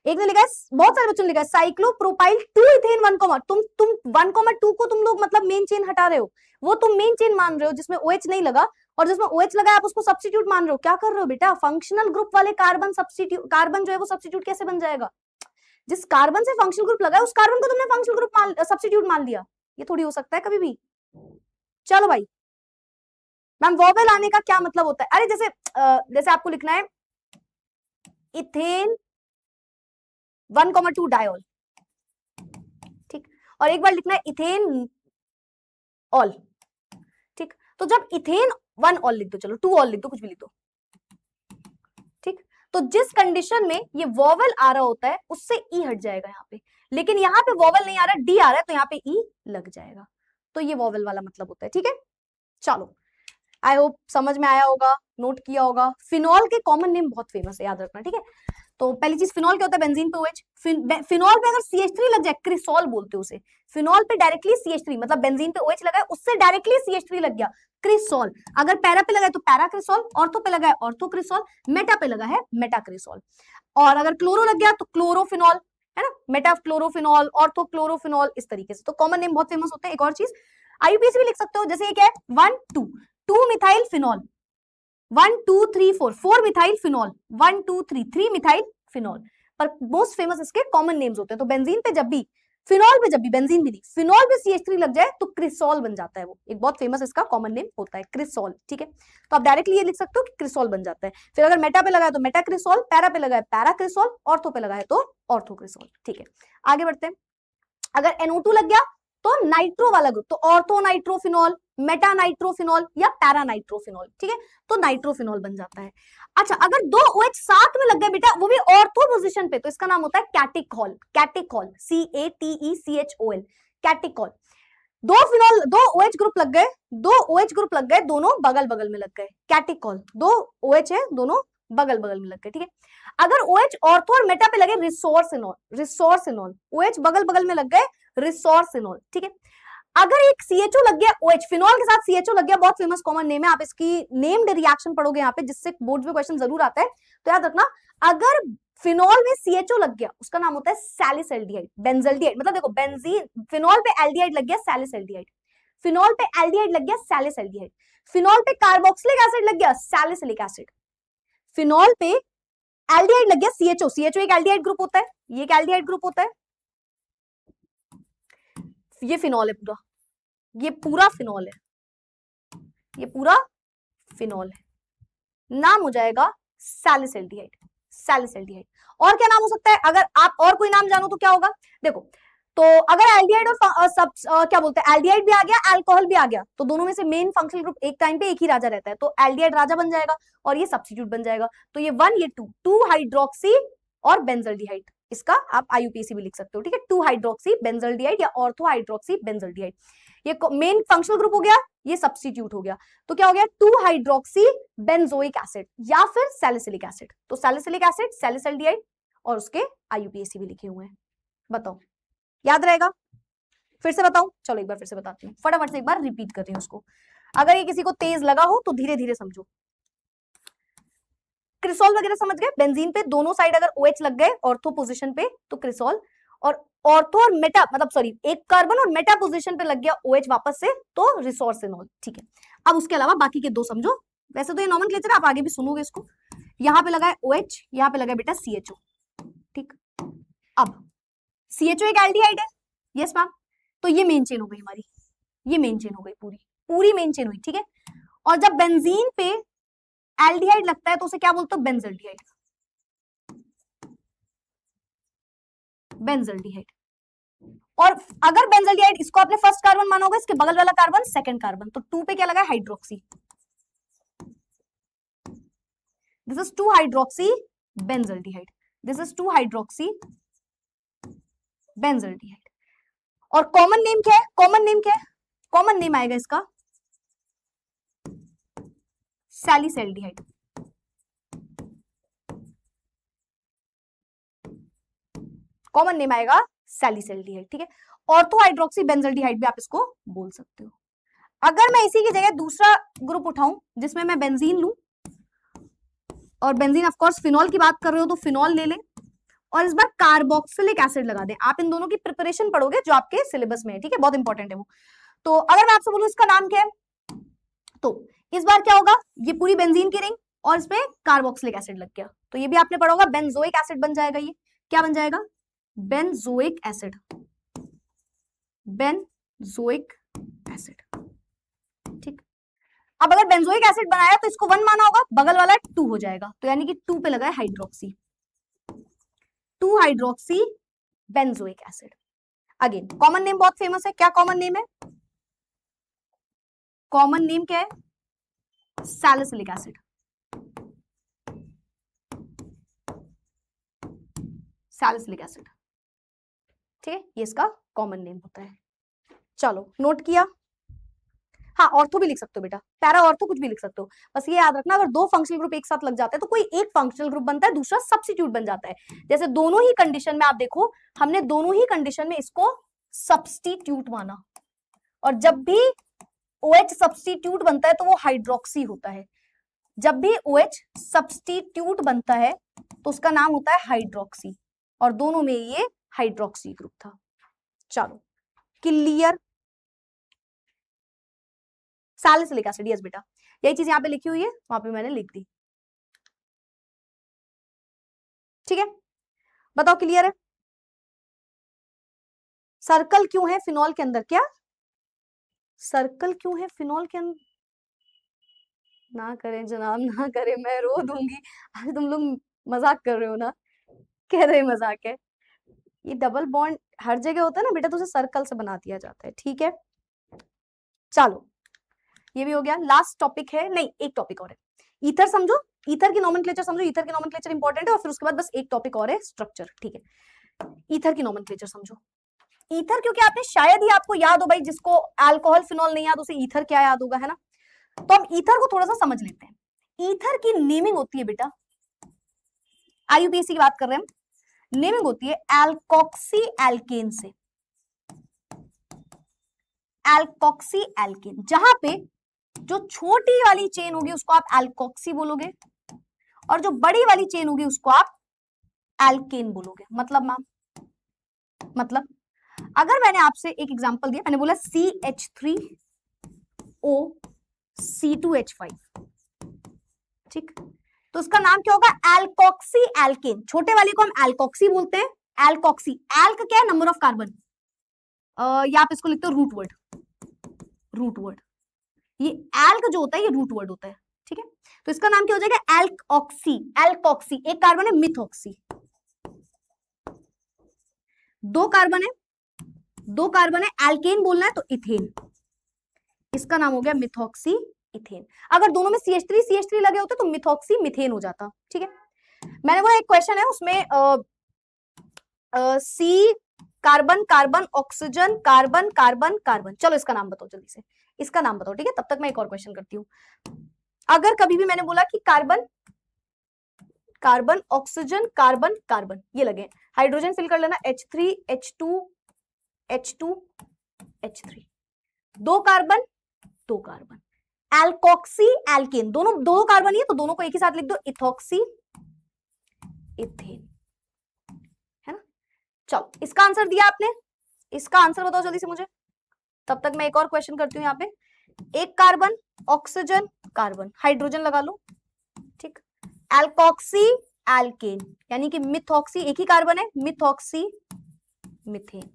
एक ने लिखा है, बहुत सारे बच्चों ने लिखा है साइक्लोप्रोपाइल 2 इथेन 1, तुम 1,2 को तुम लोग मतलब मेन चेन हटा रहे हो, वो तुम मेन चेन मान रहे हो जिसमें OH नहीं लगा, और जिसमें OH लगा आप उसको सब्स्टिट्यूट मान रहे हो। क्या कर रहे हो बेटा, फंक्शनल ग्रुप वाले कार्बन सब्स्टिट्यूट, कार्बन जो है वो सब्स्टिट्यूट कैसे बन जाएगा, जिस कार्बन से फंक्शनल ग्रुप लगा है उस कार्बन को तुमने फंक्शनल ग्रुप सब्स्टिट्यूट मान लिया, ये थोड़ी हो सकता है कभी भी। चलो भाई, मैम वोवेल आने का क्या मतलब होता है, अरे जैसे आपको लिखना है इथेन 1,2 डायोल ठीक, और एक बार लिखना है इथेन ऑल ठीक, तो जब इथेन 1 ऑल लिख दो, चलो 2 ऑल लिख दो, कुछ भी लिख दो ठीक, तो जिस कंडीशन में ये वोवेल आ रहा होता है उससे ई हट जाएगा यहाँ पे, लेकिन यहाँ पे वोवेल नहीं आ रहा, डी आ रहा है, तो यहाँ पे ई लग जाएगा, तो ये वोवेल वाला मतलब होता है ठीक है। चलो आई होप समझ में आया होगा, नोट किया होगा। फिनॉल के कॉमन नेम बहुत फेमस है, याद रखना ठीक है। तो पहली चीज, फिनॉल क्या होता है, बेंजीन पे OH, फिनॉल पे अगर CH3 लग जाए, क्रिसॉल बोलते हैं उसे, फिनॉल पे डायरेक्टली CH3, मतलब बेंजीन पे OH लगा है उससे डायरेक्टली CH3 लग गया, क्रिसॉल। अगर पैरा पे लगा है तो पैरा क्रिसॉल, ऑर्थो पे लगा है ऑर्थो क्रिसॉल, मेटा पे लगा है मेटा क्रिसॉल, और अगर क्लोरो लग गया तो क्लोरोफिनॉल है ना, मेटा क्लोरोफिनॉल, ऑर्थो क्लोरोफिनॉल, इस तरीके से। तो कॉमन नेम बहुत फेमस होते हैं। एक और चीज IUPAC भी लिख सकते हो, जैसे ये क्या है 1 2 2 methyl phenol, 1 2 3 4 4 methyl phenol, 1 2 3 3 methyl phenol, पर मोस्ट फेमस इसके कॉमन नेम्स होते हैं। तो बेंजीन पे जब भी फिनॉल पे जब भी, बेंजीन भी नहीं, फिनॉल पे CH3 लग जाए तो क्रिसॉल बन जाता है। वो एक बहुत फेमस इसका कॉमन नेम होता है क्रिसॉल, ठीक है। तो आप डायरेक्टली ये लिख सकते हो कि क्रिसॉल बन जाता है। फिर अगर मेटा पे लगा है तो मेटा क्रिसॉल, पैरा पे लगा है पैरा क्रिसॉल, ऑर्थो पे लगा है तो ऑर्थो क्रिसॉल, ठीक है। आगे बढ़ते हैं। अगर NO2 लग गया तो नाइट्रो वाला ग्रुप, तो ऑर्थो नाइट्रोफिनॉल, मेटा नाइट्रोफिनॉल या पैरा नाइट्रोफिनॉल, ठीक है, तो नाइट्रोफिनॉल बन जाता है। अच्छा, अगर दो OH साथ में लग गए बेटा, वो भी ऑर्थो पोजीशन पे, तो इसका नाम होता है कैटिकॉल। कैटिकॉल, CATECHOL, कैटिकॉल। दो फिनॉल, दो OH ग्रुप लग गए, दो OH ग्रुप लग गए, दोनों बगल बगल में लग गए, कैटिकॉल। दो OH है, दोनों बगल बगल में लग गए, ठीक है। अगर OH ऑर्थो और मेटा पे लगे, रिसोर्सिनॉल, रिसोर्सिनॉल। OH बगल बगल में लग गए, रिसोर्सिनॉल, ठीक है। अगर एक CHO लग गया, OH फिनॉल के साथ CHO लग गया, बहुत फेमस कॉमन नेम है, आप इसकी नेम्ड रिएक्शन पढ़ोगे यहाँ पे, जिससे बोर्ड में क्वेश्चन जरूर आता है, तो याद रखना। अगर फिनॉल में CHO लग गया, उसका नाम होता है सैलिसल्डिहाइड, बेंजल्डिहाइड। मतलब देखो, बेंजीन, फिनॉल पे एल्डिहाइड लग गया, सैलिसल्डिहाइड। फिनॉल पे एल्डिहाइड लग गया, सैलिसल्डिहाइड। फिनॉल पे कार्बोक्सिलिक एसिड लग गया, सैलिसिलिक एसिड। फिनॉल पे एल्डिहाइड लग गया, CHO, CHO एक एल्डिहाइड ग्रुप होता है, ये एक एल्डिहाइड ग्रुप होता है। ये फिनॉल है पूरा, ये पूरा फिनॉल है, ये पूरा फिनॉल है, नाम हो जाएगा सैलिसल्डिहाइड, सैलिसल्डिहाइड। और क्या नाम हो सकता है? अगर आप और कोई नाम जानो तो क्या होगा, देखो, तो अगर एल्डिहाइड और क्या बोलते हैं, एल्डिहाइड भी आ गया, अल्कोहल भी आ गया, तो दोनों में से मेन फंक्शनल ग्रुप एक टाइम पे एक ही राजा रहता है, तो एल्डिहाइड राजा बन जाएगा और ये सब्स्टिट्यूट बन जाएगा। तो ये 1, ये 2, 2 हाइड्रोक्सी और बेंजल्डिहाइड, इसका आप IUPAC भी लिख सकते हो, ठीक है। 2 हाइड्रोक्सी बेंजल्डिहाइड या ऑर्थो हाइड्रोक्सी बेंजल्डिहाइड, ये मेन फंक्शनल ग्रुप हो गया, ये सब्स्टिट्यूट हो गया। तो क्या हो गया, 2 हाइड्रोक्सी बेंजोइक एसिड या फिर सैलिसिलिक एसिड। तो सैलिसिलिक एसिड, सैलिसल्डिहाइड, और उसके IUPAC भी लिखे हुए हैं। बताओ, याद रहेगा? फिर से बताऊं? चलो एक बार फिर से बताती हूँ, फटाफट से एक बार रिपीट कर रही हूँ उसको। अगर ये किसी को तेज लगा हो तो धीरे धीरे समझो। क्रिसॉल वगैरह समझ गए, बेंजीन पे दोनों साइड अगर OH लग गए ऑर्थो पोजीशन पे तो क्रिसॉल, और ऑर्थो और मेटा, मतलब सॉरी, एक कार्बन और मेटा पोजीशन पे लग गया OH वापस से तो रिसोर्सिनॉल, ठीक है। अब उसके अलावा बाकी के दो समझो, वैसे तो ये नॉमेनक्लेचर है, आप आगे भी सुनोगे इसको। यहाँ पे लगा है OH, यहाँ पे लगा है बेटा CHO, ठीक। अब CHO एक एल्डिहाइड है, यस मैम, तो ये मेन चेन हो गई हमारी, ये मेन चेन हो गई, पूरी पूरी मेन चेन हुई, ठीक है। और जब बेंजीन पे एल्डिहाइड लगता है तो उसे क्या बोलते हो, बेंजल्डिहाइड, बेंजल्डिहाइड। और अगर बेंजल्डिहाइड, इसको आपने फर्स्ट कार्बन माना होगा, इसके बगल वाला कार्बन सेकंड कार्बन, तो 2 पे क्या लगा है, hydroxy, this is 2 hydroxy benzaldehyde, this is 2 hydroxy benzaldehyde. और कॉमन नेम क्या है, कॉमन नेम क्या है, कॉमन नेम आएगा इसका सैलिसल्डिहाइड, कॉमन नेम आएगा सैलिसल्डिहाइड, ठीक है। ऑर्थो हाइड्रोक्सी बेंजल्डिहाइड भी आप इसको बोल सकते हो। अगर मैं इसी की जगह दूसरा ग्रुप उठाऊं जिसमें मैं बेंजीन लूं, और बेंजीन ऑफ कोर्स फिनॉल की बात कर रहे हो तो फिनॉल ले लें, और इस बार कार्बोक्सिलिक एसिड लगा दें। आप इन दोनों की प्रिपरेशन पढ़ोगे जो आपके सिलेबस में है, ठीक है, बहुत इंपॉर्टेंट है वो। तो अगर मैं आपसे बोलूं इसका नाम क्या है, तो इस बार क्या होगा, ये पूरी बेंजीन की रिंग और इसमें कार्बोक्सिलिक एसिड लग गया, तो ये भी आपने पढ़ा होगा, बेंजोइक एसिड बन जाएगा। ये क्या बन जाएगा, बेंजोइक एसिड, बेंजोइक एसिड, ठीक। अब अगर बेंजोइक एसिड बनाया तो इसको 1 माना होगा, बगल वाला 2 हो जाएगा, तो यानी कि 2 पे लगा है hydroxy, 2 hydroxy benzoic acid. Again common name बहुत फेमस है, क्या कॉमन नेम है, कॉमन नेम क्या है, सैलिसिलिक एसिड, सैलिसिलिक एसिड, ठीक है, ये इसका कॉमन नेम होता है। चलो नोट किया। हाँ, ऑर्थो भी लिख सकते हो बेटा, पैरा ऑर्थो कुछ भी लिख सकते हो, बस ये याद रखना अगर दो फंक्शनल ग्रुप एक साथ लग जाते हैं तो कोई एक फंक्शनल ग्रुप बनता है, दूसरा सब्स्टिट्यूट बन जाता है। जैसे दोनों ही कंडीशन में आप देखो, हमने दोनों ही कंडीशन में इसको सब्स्टिट्यूट माना, और जब भी OH सब्स्टिट्यूट बनता है तो वो हाइड्रोक्सी होता है। जब भी OH सब्स्टिट्यूट बनता है तो उसका नाम होता है हाइड्रोक्सी, और दोनों में ये हाइड्रोक्सी ग्रुप था। चलो क्लियर, सैलिसिलिक एसिड, यस बेटा, यही चीज यहाँ पे लिखी हुई है, वहां पे मैंने लिख दी, ठीक है। बताओ क्लियर है, सर्कल क्यों है फिनॉल के अंदर? क्या सर्कल क्यों है फिनॉल के अंदर? ना करें जनाब, ना करें, मैं रो दूंगी। आज तुम लोग मजाक कर रहे हो ना? कह रहे मजाक है। ये डबल बॉन्ड हर जगह होता है ना बेटा, तो उसे सर्कल से बना दिया जाता है। ठीक है, चलो ये भी हो गया। लास्ट टॉपिक है, नहीं एक टॉपिक और है, ईथर समझो, ईथर की नोमेनक्लेचर समझो। ईथर की नोमेनक्लेचर इंपॉर्टेंट है, और फिर उसके बाद बस एक टॉपिक और है, स्ट्रक्चर। ठीक है, ईथर की नोमेनक्लेचर समझो। ईथर क्योंकि आपने शायद ही आपको याद हो भाई, जिसको अल्कोहल फिनॉल नहीं याद उसे ईथर क्या याद होगा, है ना? तो हम ईथर को थोड़ा सा समझ लेते हैं। ईथर की नेमिंग होती है बेटा, आईयूपीएसी की बात कर रहे हैं हम, नेमिंग होती है एल्कोक्सी एल्केन से। एल्कोक्सी एल्केन, जहां पे जो छोटी वाली चेन होगी उसको आप एल्कोक्सी बोलोगे, और जो बड़ी वाली चेन होगी उसको आप एल्केन बोलोगे। मतलब मैम, मतलब अगर मैंने आपसे एक एग्जांपल दिया, मैंने बोला CH3O C2H5, ठीक, तो उसका नाम क्या होगा? Alkoxy alkane. छोटे वाले को हम एल्कोक्सी बोलते हैं, एल्कोक्सी। एल्क क्या है? नंबर ऑफ कार्बन, या आप इसको लिखते हो रूट वर्ड, रूट वर्ड। ये एल्क जो होता है ये रूट वर्ड होता है, ठीक है? तो इसका नाम क्या हो जाएगा? एल्कोक्सी। एल्कोक्सी, एक कार्बन है मिथॉक्सी, दो कार्बन है, दो कार्बन है, एल्केन बोलना है तो इथेन, इसका नाम हो गया मिथॉक्सी इथेन। अगर दोनों में CH3 लगे होते तो मिथॉक्सी मिथेन हो जाता। ठीक है, मैंने बोला एक क्वेश्चन है उसमें C carbon carbon oxygen carbon carbon carbon, चलो इसका नाम बताओ जल्दी से, इसका नाम बताओ। ठीक है, तब तक मैं एक और क्वेश्चन करती हूँ। अगर कभी भी मैंने बोला कि carbon carbon oxygen carbon carbon ये लगे, हाइड्रोजन फिल कर लेना, H3 H2 H2 H3, दो कार्बन दो कार्बन, एल्कोक्सी एल्केन, दोनों दो कार्बन ही है तो दोनों को एक ही साथ लिख दो, इथॉक्सी इथेन, है ना? चलो इसका आंसर दिया आपने, इसका आंसर बताओ जल्दी से मुझे, तब तक मैं एक और क्वेश्चन करती हूँ। यहाँ पे एक कार्बन ऑक्सीजन कार्बन, हाइड्रोजन लगा लो, ठीक, एल्कोक्सी एल्केन यानी कि मिथॉक्सी, एक ही कार्बन है, मिथॉक्सी मिथेन,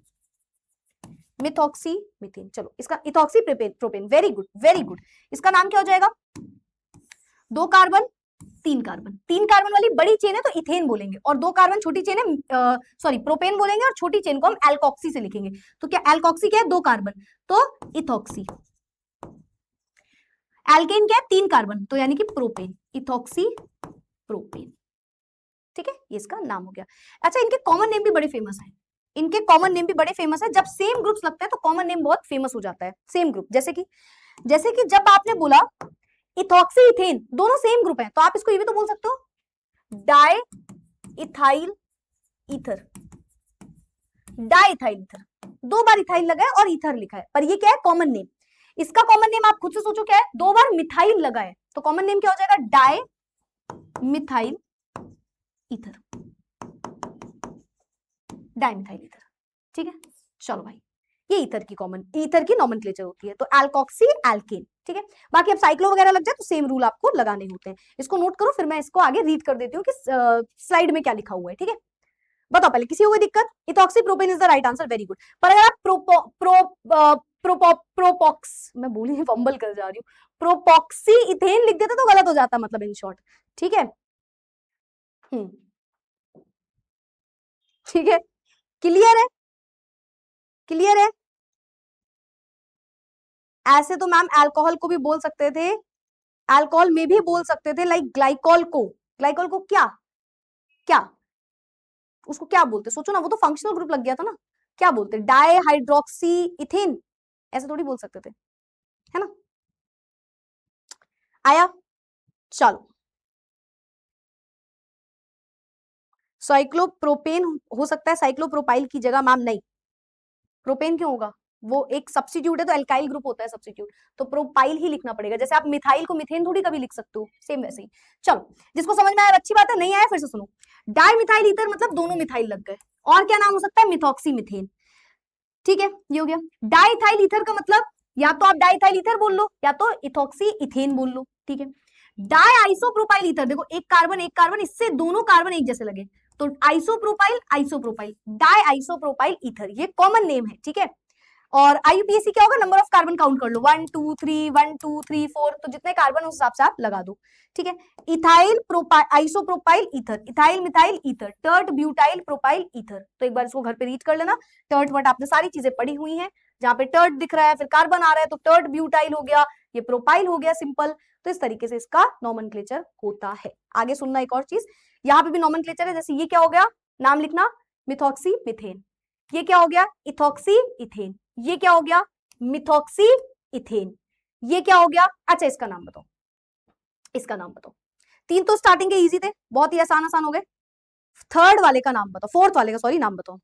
मिथॉक्सी मिथेन। चलो इसका ethoxy propane, very good very good. इसका नाम क्या हो जाएगा? दो कार्बन तीन कार्बन, तीन कार्बन वाली बड़ी चेन है तो इथेन बोलेंगे, और दो कार्बन छोटी चेन है, सॉरी प्रोपेन बोलेंगे, और छोटी चेन को हम एल्कोक्सी से लिखेंगे। तो क्या एल्कोक्सी क्या है? दो कार्बन, तो इथॉक्सी। एल्केन क्या है? तीन कार्बन, तो यानी कि प्रोपेन, इथॉक्सी प्रोपेन। ठीक है, ये इसका नाम हो गया। अच्छा, इनके कॉमन नेम भी बड़े फेमस है, इनके कॉमन नेम भी बड़े फेमस है। जब सेम ग्रुप्स लगते हैं तो कॉमन नेम बहुत फेमस हो जाता है, सेम ग्रुप। जैसे कि जब आपने बोला इथॉक्सी इथेन, दोनों सेम ग्रुप है, तो आप इसको ये भी तो बोल सकते हो, di ethyl ether, di ethyl ether, दो बार इथाइल लगा है और ईथर लिखा है, पर ये क्या है? Common name. इसका कॉमन नेम आप खुद से सोचो क्या है? दो बार मिथाइल लगा है तो कॉमन नेम क्या हो जाएगा? Di methyl ether, dimethyl ether. ठीक है, चलो भाई, ये ईथर की नोमेनक्लेचर होती है, तो एल्कोक्सी एल्केन। ठीक है, बाकी अब साइक्लो वगैरह लग जाए तो सेम रूल आपको लगाने होते हैं। इसको नोट करो, फिर मैं इसको आगे रीड कर देती हूँ कि स्लाइड में क्या लिखा हुआ है। ठीक है, बताओ पहले, किसी को कोई दिक्कत? Ethoxy propane is the right answer, very good. पर अगर आप प्रोपॉक्स, मैं बोली फंबल कर जा रही हूँ, प्रोपॉक्सी इथेन लिख देते तो गलत हो जाता, मतलब इन शॉर्ट। ठीक है, ठीक है, क्लियर है? क्लियर है? ऐसे तो मैम अल्कोहल को भी बोल सकते थे, अल्कोहल में भी बोल सकते थे, लाइक ग्लाइकोल को, ग्लाइकोल को क्या क्या उसको क्या बोलते? सोचो ना, वो तो फंक्शनल ग्रुप लग गया था ना, क्या बोलते? डाई हाइड्रोक्सी इथेन, ऐसे थोड़ी बोल सकते थे, है ना? आया? चलो, साइक्लोप्रोपेन हो सकता है साइक्लोप्रोपाइल की जगह, मैम नहीं, प्रोपेन क्यों होगा? वो एक सब्स्टिट्यूट है, तो एल्काइल ग्रुप होता है सब्स्टिट्यूट, तो प्रोपाइल ही लिखना पड़ेगा। जैसे आप मिथाइल को मिथेन थोड़ी कभी लिख सकते हो, सेम वैसे ही। चलो, जिसको समझ में आया अच्छी बात है, नहीं आया फिर से सुनो। डाई मिथाइल ईथर मतलब दोनों मिथाइल लग गए, और क्या नाम हो सकता है? Methoxy methane. ठीक है, ये हो गया। डाइथाइल ईथर का मतलब या तो आप डाइथाइल ईथर बोल लो या तो इथॉक्सी इथेन बोल लो। ठीक है, डाई आइसोप्रोपाइल ईथर, देखो एक कार्बन, इससे दोनों कार्बन एक जैसे लगे, तो isopropyl isopropyl, diisopropyl ether, ये कॉमन नेम है, ठीक है। और आईयूपीएसी क्या होगा, नंबर ऑफ कार्बन काउंट कर लो, 1 2 3 1 2 3 4, तो जितने कार्बन उस हिसाब से आप लगा दो, ठीक है। Ethyl propyl isopropyl ether, ethyl methyl ether, tert butyl propyl ether. तो एक बार इसको घर पे रीड कर लेना, टर्ट वर्ट आपने सारी चीजें पढ़ी हुई हैं, जहां पे टर्ट दिख रहा है फिर कार्बन आ रहा है तो टर्ट ब्यूटाइल हो गया, ये प्रोपाइल हो गया सिंपल। तो इस तरीके से इसका नॉमेनक्लेचर होता है। आगे सुनना एक और चीज, यहाँ पे भी नॉमेनक्लेचर है, जैसे ये क्या हो गया, नाम लिखना मिथॉक्सी मिथेन, ये क्या हो गया इथॉक्सी इथेन, ये क्या हो गया मिथॉक्सी इथेन, ये क्या हो गया। अच्छा इसका नाम बताओ, इसका नाम बताओ। तीन तो स्टार्टिंग के इजी थे, बहुत ही आसान आसान हो गए। थर्ड वाले का नाम बताओ, फोर्थ वाले का सॉरी नाम बताओ,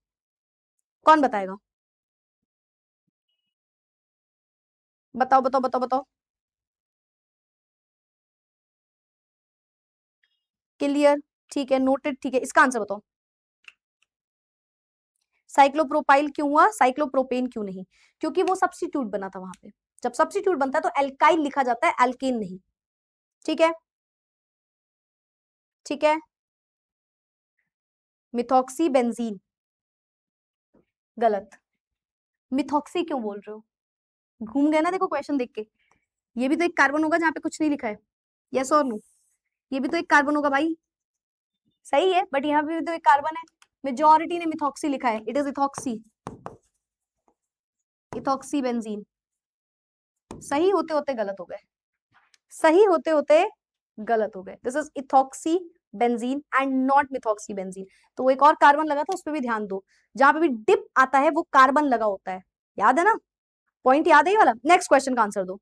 कौन बताएगा, बताओ बताओ बताओ बताओ। क्लियर, ठीक है, नोटेड, ठीक है। इसका आंसर बताओ, साइक्लोप्रोपाइल क्यों हुआ, साइक्लोप्रोपेन क्यों नहीं, क्योंकि वो सब्स्टिट्यूट बना था वहां पे। जब सब्स्टिट्यूट बनता है तो एल्काइल लिखा जाता है, एल्केन नहीं, ठीक है, ठीक है। मिथॉक्सी बेंजीन, गलत। मिथॉक्सी क्यों बोल रहे हो, घूम गए ना देखो क्वेश्चन देख के। ये भी तो एक कार्बन होगा जहां पे कुछ नहीं लिखा है, यस और नो, ये भी तो एक कार्बन होगा भाई, सही है, बट यहाँ पे भी तो एक कार्बन है। मेजॉरिटी ने मिथॉक्सी लिखा है, it is ethoxy, ethoxy benzene. सही होते होते गलत हो गए, सही होते होते गलत हो गए। This is ethoxy benzene and not methoxy benzene. तो वो एक और कार्बन लगा था, उस पर भी ध्यान दो, जहां पे भी डिप आता है वो कार्बन लगा होता है, याद है ना, पॉइंट याद है ये वाला। नेक्स्ट क्वेश्चन का आंसर दो,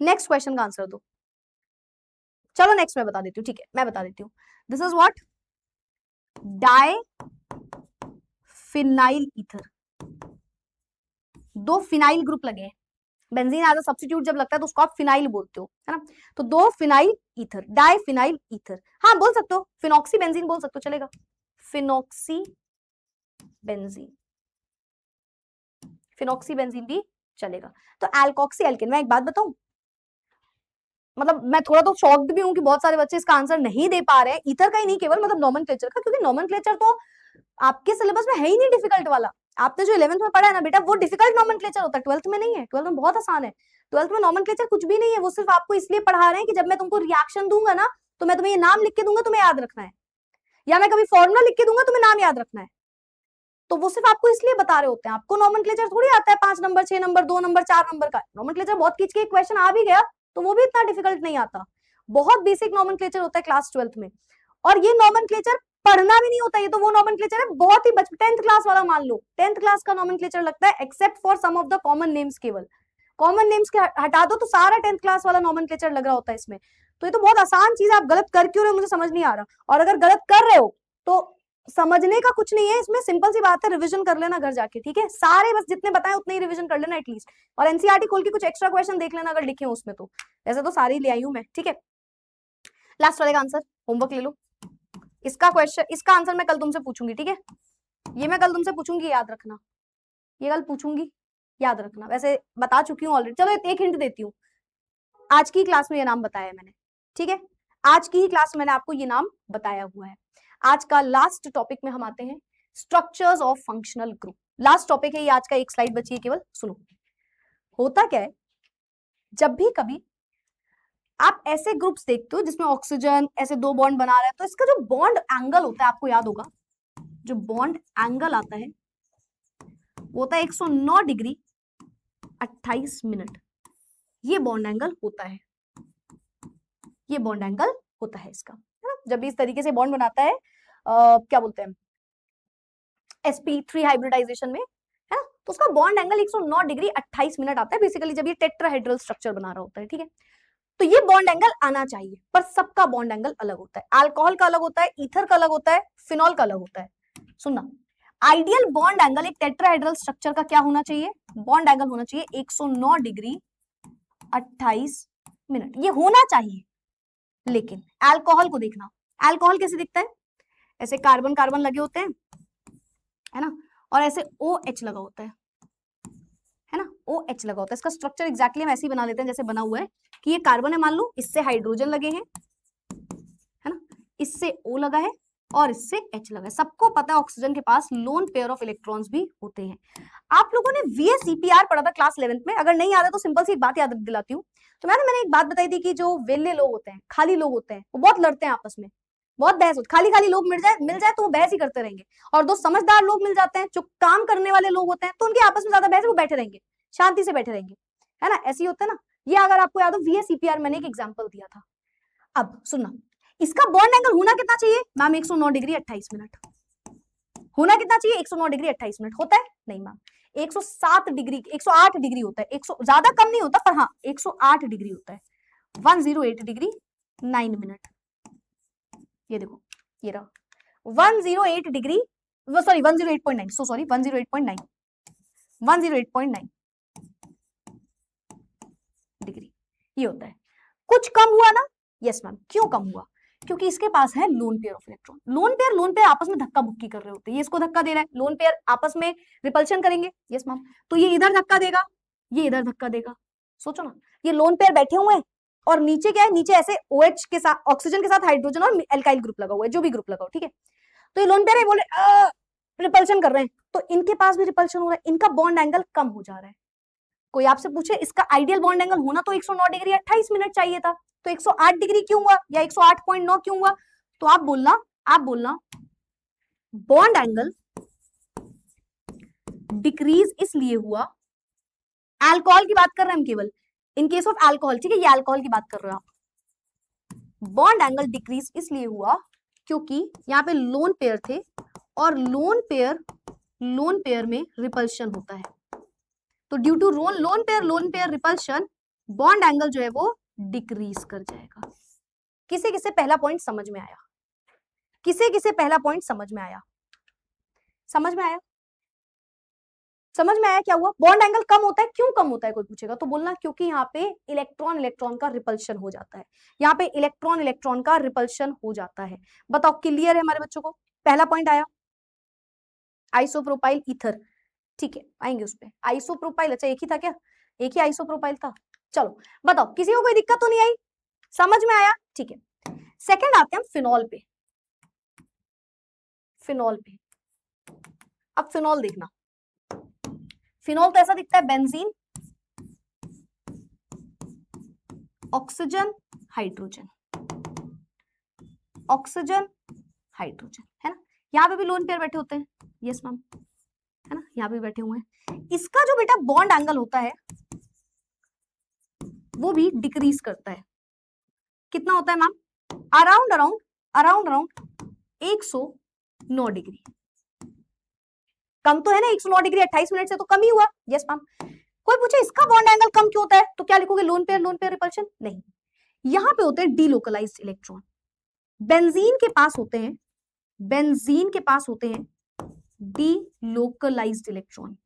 नेक्स्ट क्वेश्चन का आंसर दो। चलो नेक्स्ट मैं बता देती हूँ, ठीक है, मैं बता देती हूँ। This is what, diphenyl ether, दो फिनाइल ग्रुप लगे हैं, बेंजीन एज अ सब्स्टिट्यूट जब लगता है तो उसको आप फिनाइल बोलते हो, है ना। तो दो phenyl ether, diphenyl ether, हाँ बोल सकते हो, फिनॉक्सी बेंजीन बोल सकते हो, चलेगा, फिनॉक्सी बेंजीन, फिनॉक्सी बेंजीन भी चलेगा। तो एल्कोक्सी एल्केन, मैं एक बात बताऊं, मतलब मैं थोड़ा तो शॉक्ड भी हूं कि बहुत सारे बच्चे इसका आंसर नहीं दे पा रहे हैं, ईथर का ही नहीं केवल, मतलब नॉमेनक्लेचर का, क्योंकि नॉमेनक्लेचर तो आपके सिलेबस में है ही नहीं डिफिकल्ट वाला। आपने जो 11th में पढ़ा है ना बेटा, वो डिफिकल्ट नॉमेनक्लेचर होता है, 12th में नहीं है, 12th में बहुत आसान है। 12th में नॉमेनक्लेचर कुछ भी नहीं है, वो सिर्फ आपको इसलिए पढ़ा रहे हैं कि जब मैं तुमको रिएक्शन दूंगा ना, तो मैं तुम्हें ये नाम लिख के दूंगा, तुम्हें याद रखना है, या मैं कभी फॉर्मूला लिख के दूंगा, तुम्हें नाम याद रखना है। तो वो सिर्फ आपको इसलिए बता रहे होते हैं, आपको नॉमेनक्लेचर थोड़ी आता है 5 नंबर 6 नंबर 2 नंबर 4 नंबर का। नॉमेनक्लेचर बहुत खींच के एक क्वेश्चन आ भी गया तो वो भी इतना डिफिकल्ट नहीं आता, बहुत बेसिक नॉमेनक्लेचर होता है क्लास 12th में। और ये नॉमेनक्लेचर पढ़ना भी नहीं होता, ये तो वो नॉमेनक्लेचर है बहुत ही 10th क्लास वाला, मान लो 10th क्लास का नॉमेनक्लेचर लगता है, except for some of the common names, केवल कॉमन नेम्स के हटा दो तो सारा 10th क्लास वाला नॉमेनक्लेचर लग रहा होता है इसमें। तो ये तो बहुत आसान चीज है, आप गलत कर क्यों रहे हो मुझे समझ नहीं आ रहा, और अगर गलत कर रहे हो तो समझने का कुछ नहीं है इसमें, सिंपल सी बात है, रिवीजन कर लेना घर जाके, ठीक है, सारे बस जितने बताए उतने ही रिवीजन कर लेना एटलीस्ट, और एनसीईआरटी खोल के कुछ एक्स्ट्रा क्वेश्चन देख लेना अगर लिखे हो उसमें, तो वैसे तो सारे ही ले आई हूं मैं, ठीक है। लास्ट वाले का आंसर होमवर्क ले लो, इसका क्वेश्चन, इसका आंसर मैं कल तुमसे पूछूंगी, ठीक है, ये मैं कल तुमसे पूछूंगी, याद रखना, ये कल पूछूंगी, याद रखना। वैसे बता चुकी हूँ ऑलरेडी, चलो एक हिंट देती हूँ, आज की क्लास में ये नाम बताया है मैंने, ठीक है, आज की ही क्लास में मैंने आपको ये नाम बताया हुआ है। आज का लास्ट टॉपिक में हम आते हैं, structures of functional group. Last topic है ये, आज का एक स्लाइड बची है केवल, सुनो। होता क्या है, जब भी कभी आप ऐसे ग्रुप्स देखते हो जिसमें ऑक्सीजन ऐसे दो बॉन्ड बना रहा है, तो इसका जो बॉन्ड एंगल होता है, आपको याद होगा, जो बॉन्ड एंगल आता है वो होता है 109 डिग्री 28 मिनट, ये बॉन्ड एंगल होता है, ये बॉन्ड एंगल होता है इसका, है ना। जब भी इस तरीके से बॉन्ड बनाता है क्या बोलते हैं, sp3 हाइब्रिडाइजेशन में, है ना, तो उसका बॉन्ड एंगल 109 डिग्री 28 मिनट आता है बेसिकली, जब ये टेट्राहेड्रल स्ट्रक्चर बना रहा होता है, ठीक है। तो ये बॉन्ड एंगल आना चाहिए, पर सबका बॉन्ड एंगल अलग होता है, अल्कोहल का अलग होता है, ईथर का अलग होता है, फिनॉल का अलग होता है। सुनना, आइडियल बॉन्ड एंगल एक टेट्राहेड्रल स्ट्रक्चर का क्या होना चाहिए, बॉन्ड एंगल होना चाहिए 109 डिग्री 28 मिनट, ये होना चाहिए। लेकिन अल्कोहल को देखना, अल्कोहल कैसे दिखता है, ऐसे कार्बन कार्बन लगे होते हैं, है ना, और ऐसे OH लगा होता है ना, OH लगा होता है, इसका स्ट्रक्चर एग्जैक्टली हम ऐसे ही बना लेते हैं जैसे बना हुआ है, कि ये कार्बन है मान लो, इससे हाइड्रोजन लगे हैं, है ना, इससे O लगा है और इससे H लगा है। सबको पता है ऑक्सीजन के पास लोन पेयर ऑफ इलेक्ट्रॉन्स भी होते हैं। आप लोगों ने VSEPR पढ़ा था क्लास 11th में, अगर नहीं याद है तो सिंपल सी एक बात याद दिलाती हूँ। तो मैंने एक बात बताई थी कि जो वेले लोग होते हैं, खाली लोग होते हैं, वो बहुत लड़ते हैं आपस में, बहुत बहस होती। खाली खाली लोग मिल जाए तो वो बहस ही करते रहेंगे, और दो समझदार लोग मिल जाते हैं जो काम करने वाले लोग होते हैं तो उनके आपस में ज्यादा बहस, वो बैठे रहेंगे, शांति से बैठे रहेंगे, है ना, ऐसे ही होता है ना। ये अगर आपको याद हो VSEPR मैंने एक एग्जाम्पल दिया था। अब सुनना, इसका बॉन्ड एंगल होना कितना चाहिए मैम? 109 degree 28 minute. होना कितना चाहिए? 109 डिग्री 28 मिनट। होता है? नहीं मैम, 107 डिग्री 108 डिग्री होता है। 100 ज्यादा कम नहीं होता, पर हाँ 108 डिग्री होता है। 108 डिग्री 9 मिनट। ये देखो, ये रहा 108 degree, sorry 108.9, so sorry 108.9 degree ये होता है। कुछ कम हुआ ना? Yes ma'am. क्यों कम हुआ? क्योंकि इसके पास है lone pair of electron. Lone pair आपस में धक्का मुक्की कर रहे होते हैं। ये इसको धक्का दे रहा है, लोन पेयर आपस में रिपल्शन करेंगे। Yes ma'am. तो ये इधर धक्का देगा, ये इधर धक्का देगा। सोचो ना, ये लोन पेयर बैठे हुए हैं और नीचे क्या है? नीचे ऐसे OH के साथ, ऑक्सीजन के साथ हाइड्रोजन और एल्काइल ग्रुप लगा हुआ है, जो भी ग्रुप लगा हो, ठीक है। तो ये लोन पेयर है, बोले रिपल्शन कर रहे हैं, तो इनके पास भी रिपल्शन हो रहा है, इनका बॉन्ड एंगल कम हो जा रहा है। कोई आपसे पूछे इसका आइडियल बॉन्ड एंगल होना तो 109 डिग्री 28 मिनट चाहिए था, तो 108 डिग्री क्यों हुआ या 108.9 क्यों हुआ? तो आप बोलना बॉन्ड एंगल डिक्रीज इसलिए हुआ, अल्कोहल की बात कर रहे हैं हम केवल, इन केस ऑफ अल्कोहल, ठीक है, ये अल्कोहल की बात कर रहे हो आप। बॉन्ड एंगल डिक्रीज इसलिए हुआ क्योंकि यहाँ पे लोन पेयर थे और लोन पेयर में रिपल्शन होता है। तो due to lone pair repulsion, bond angle जो है वो डिक्रीज कर जाएगा। किसे किसे पहला पॉइंट समझ में आया? किसे किसे पहला पॉइंट समझ में आया? समझ में आया? समझ में आया क्या हुआ? बॉन्ड एंगल कम होता है, क्यों कम होता है कोई पूछेगा तो बोलना क्योंकि यहाँ पे इलेक्ट्रॉन का रिपल्शन हो जाता है। यहाँ पे इलेक्ट्रॉन का रिपल्शन हो जाता है। बताओ, क्लियर है हमारे बच्चों को? पहला पॉइंट आया, आइसोप्रोपाइल ईथर, ठीक है, आएंगे उस पे। आइसोप्रोपाइल, अच्छा एक ही था क्या? एक ही आइसोप्रोपाइल था। चलो बताओ, किसी को कोई दिक्कत तो नहीं आई? समझ में आया? ठीक है। सेकंड आते हैं फिनॉल पे। अब फिनॉल देखना, फिनॉल तो ऐसा दिखता है, benzene, oxygen, hydrogen, oxygen, hydrogen, है ना। यहाँ पे भी लोन पेयर बैठे होते हैं, यस मैम, है ना, यहाँ पे बैठे हुए हैं। इसका जो बेटा बॉन्ड एंगल होता है वो भी डिक्रीज करता है। कितना होता है मैम? Around 109 degree. कम तो है ना, 109 डिग्री 28 मिनट से तो कम ही हुआ। Yes ma'am. कोई पूछे इसका बॉन्ड एंगल कम क्यों होता है तो क्या लिखोगे? Loan pair repulsion? नहीं, यहां पे होते हैं डीलोकलाइज्ड इलेक्ट्रॉन। बेंजीन के पास होते हैं डीलोकलाइज्ड इलेक्ट्रॉन।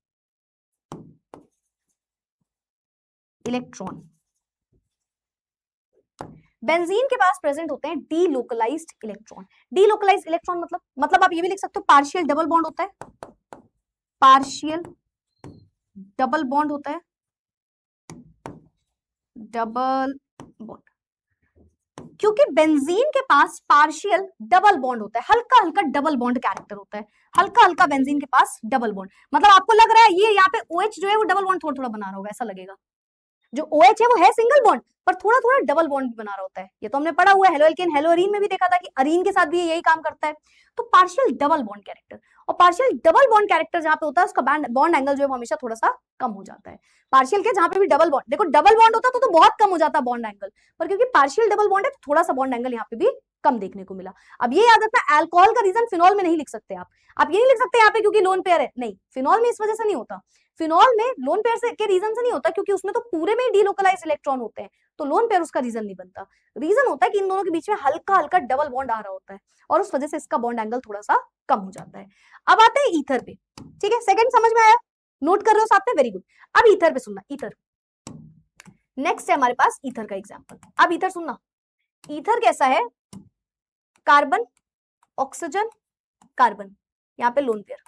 बेंजीन के पास प्रेजेंट होते हैं डीलोकलाइज्ड इलेक्ट्रॉन। डीलोकलाइज्ड इलेक्ट्रॉन मतलब आप ये भी लिख सकते हो पार्शियल डबल बॉन्ड होता है, पार्शियल डबल बॉन्ड होता है, डबल बॉन्ड। क्योंकि बेंजीन के पास पार्शियल डबल बॉन्ड होता है, हल्का हल्का डबल बॉन्ड कैरेक्टर होता है, हल्का हल्का बेंजीन के पास डबल बॉन्ड। मतलब आपको लग रहा है ये यहाँ पे OH जो है वो डबल बॉन्ड थोड़ा थोड़ा बना रहा होगा, ऐसा लगेगा। जो OH है वो है सिंगल बॉन्ड, पर थोड़ा थोड़ा डबल बॉन्ड बना रहा होता है। ये तो हमने पढ़ा हुआ है, हेलो एल्केन हेलो अरीन में भी देखा था कि अरीन के साथ भी यही काम करता है। तो पार्शियल डबल बॉन्ड कैरेक्टर, और पार्शियल डबल बॉन्ड कैरेक्टर जहां पे होता है उसका बॉन्ड एंगल जो है वो हमेशा थोड़ा सा कम हो जाता है। पार्शियल के जहां पे भी डबल बॉन्ड, देखो डबल बॉन्ड होता तो बहुत कम हो जाता बॉन्ड एंगल, पर क्योंकि पार्शियल डबल बॉन्ड है तो थोड़ा सा बॉन्ड एंगल यहाँ पे भी कम देखने को मिला। अब ये याद रखना, अल्कोहल का रीजन फिनॉल में नहीं लिख सकते आप ये नहीं लिख सकते यहाँ पे क्योंकि लोन पेयर है, नहीं, फिनॉल में इस वजह से नहीं होता। फिनॉल में लोन पेयर के रीजन से नहीं होता क्योंकि उसमें तो पूरे में ही डीलोकलाइज्ड इलेक्ट्रॉन होते हैं, तो लोन पेयर उसका रीजन नहीं बनता। रीजन होता है कि इन दोनों के बीच में हल्का हल्का डबल बॉन्ड आ रहा होता है और उस वजह से इसका बॉन्ड एंगल थोड़ा सा कम हो जाता है। अब आते हैं ईथर पे, ठीक है, सेकंड समझ में आया? नोट कर रहे हो साथ में? Very good. अब ईथर पे सुनना, ईथर नेक्स्ट है हमारे पास, ईथर का एग्जाम्पल। अब ईथर सुनना, ईथर कैसा है? कार्बन, ऑक्सीजन, कार्बन, यहाँ पे लोन पेयर,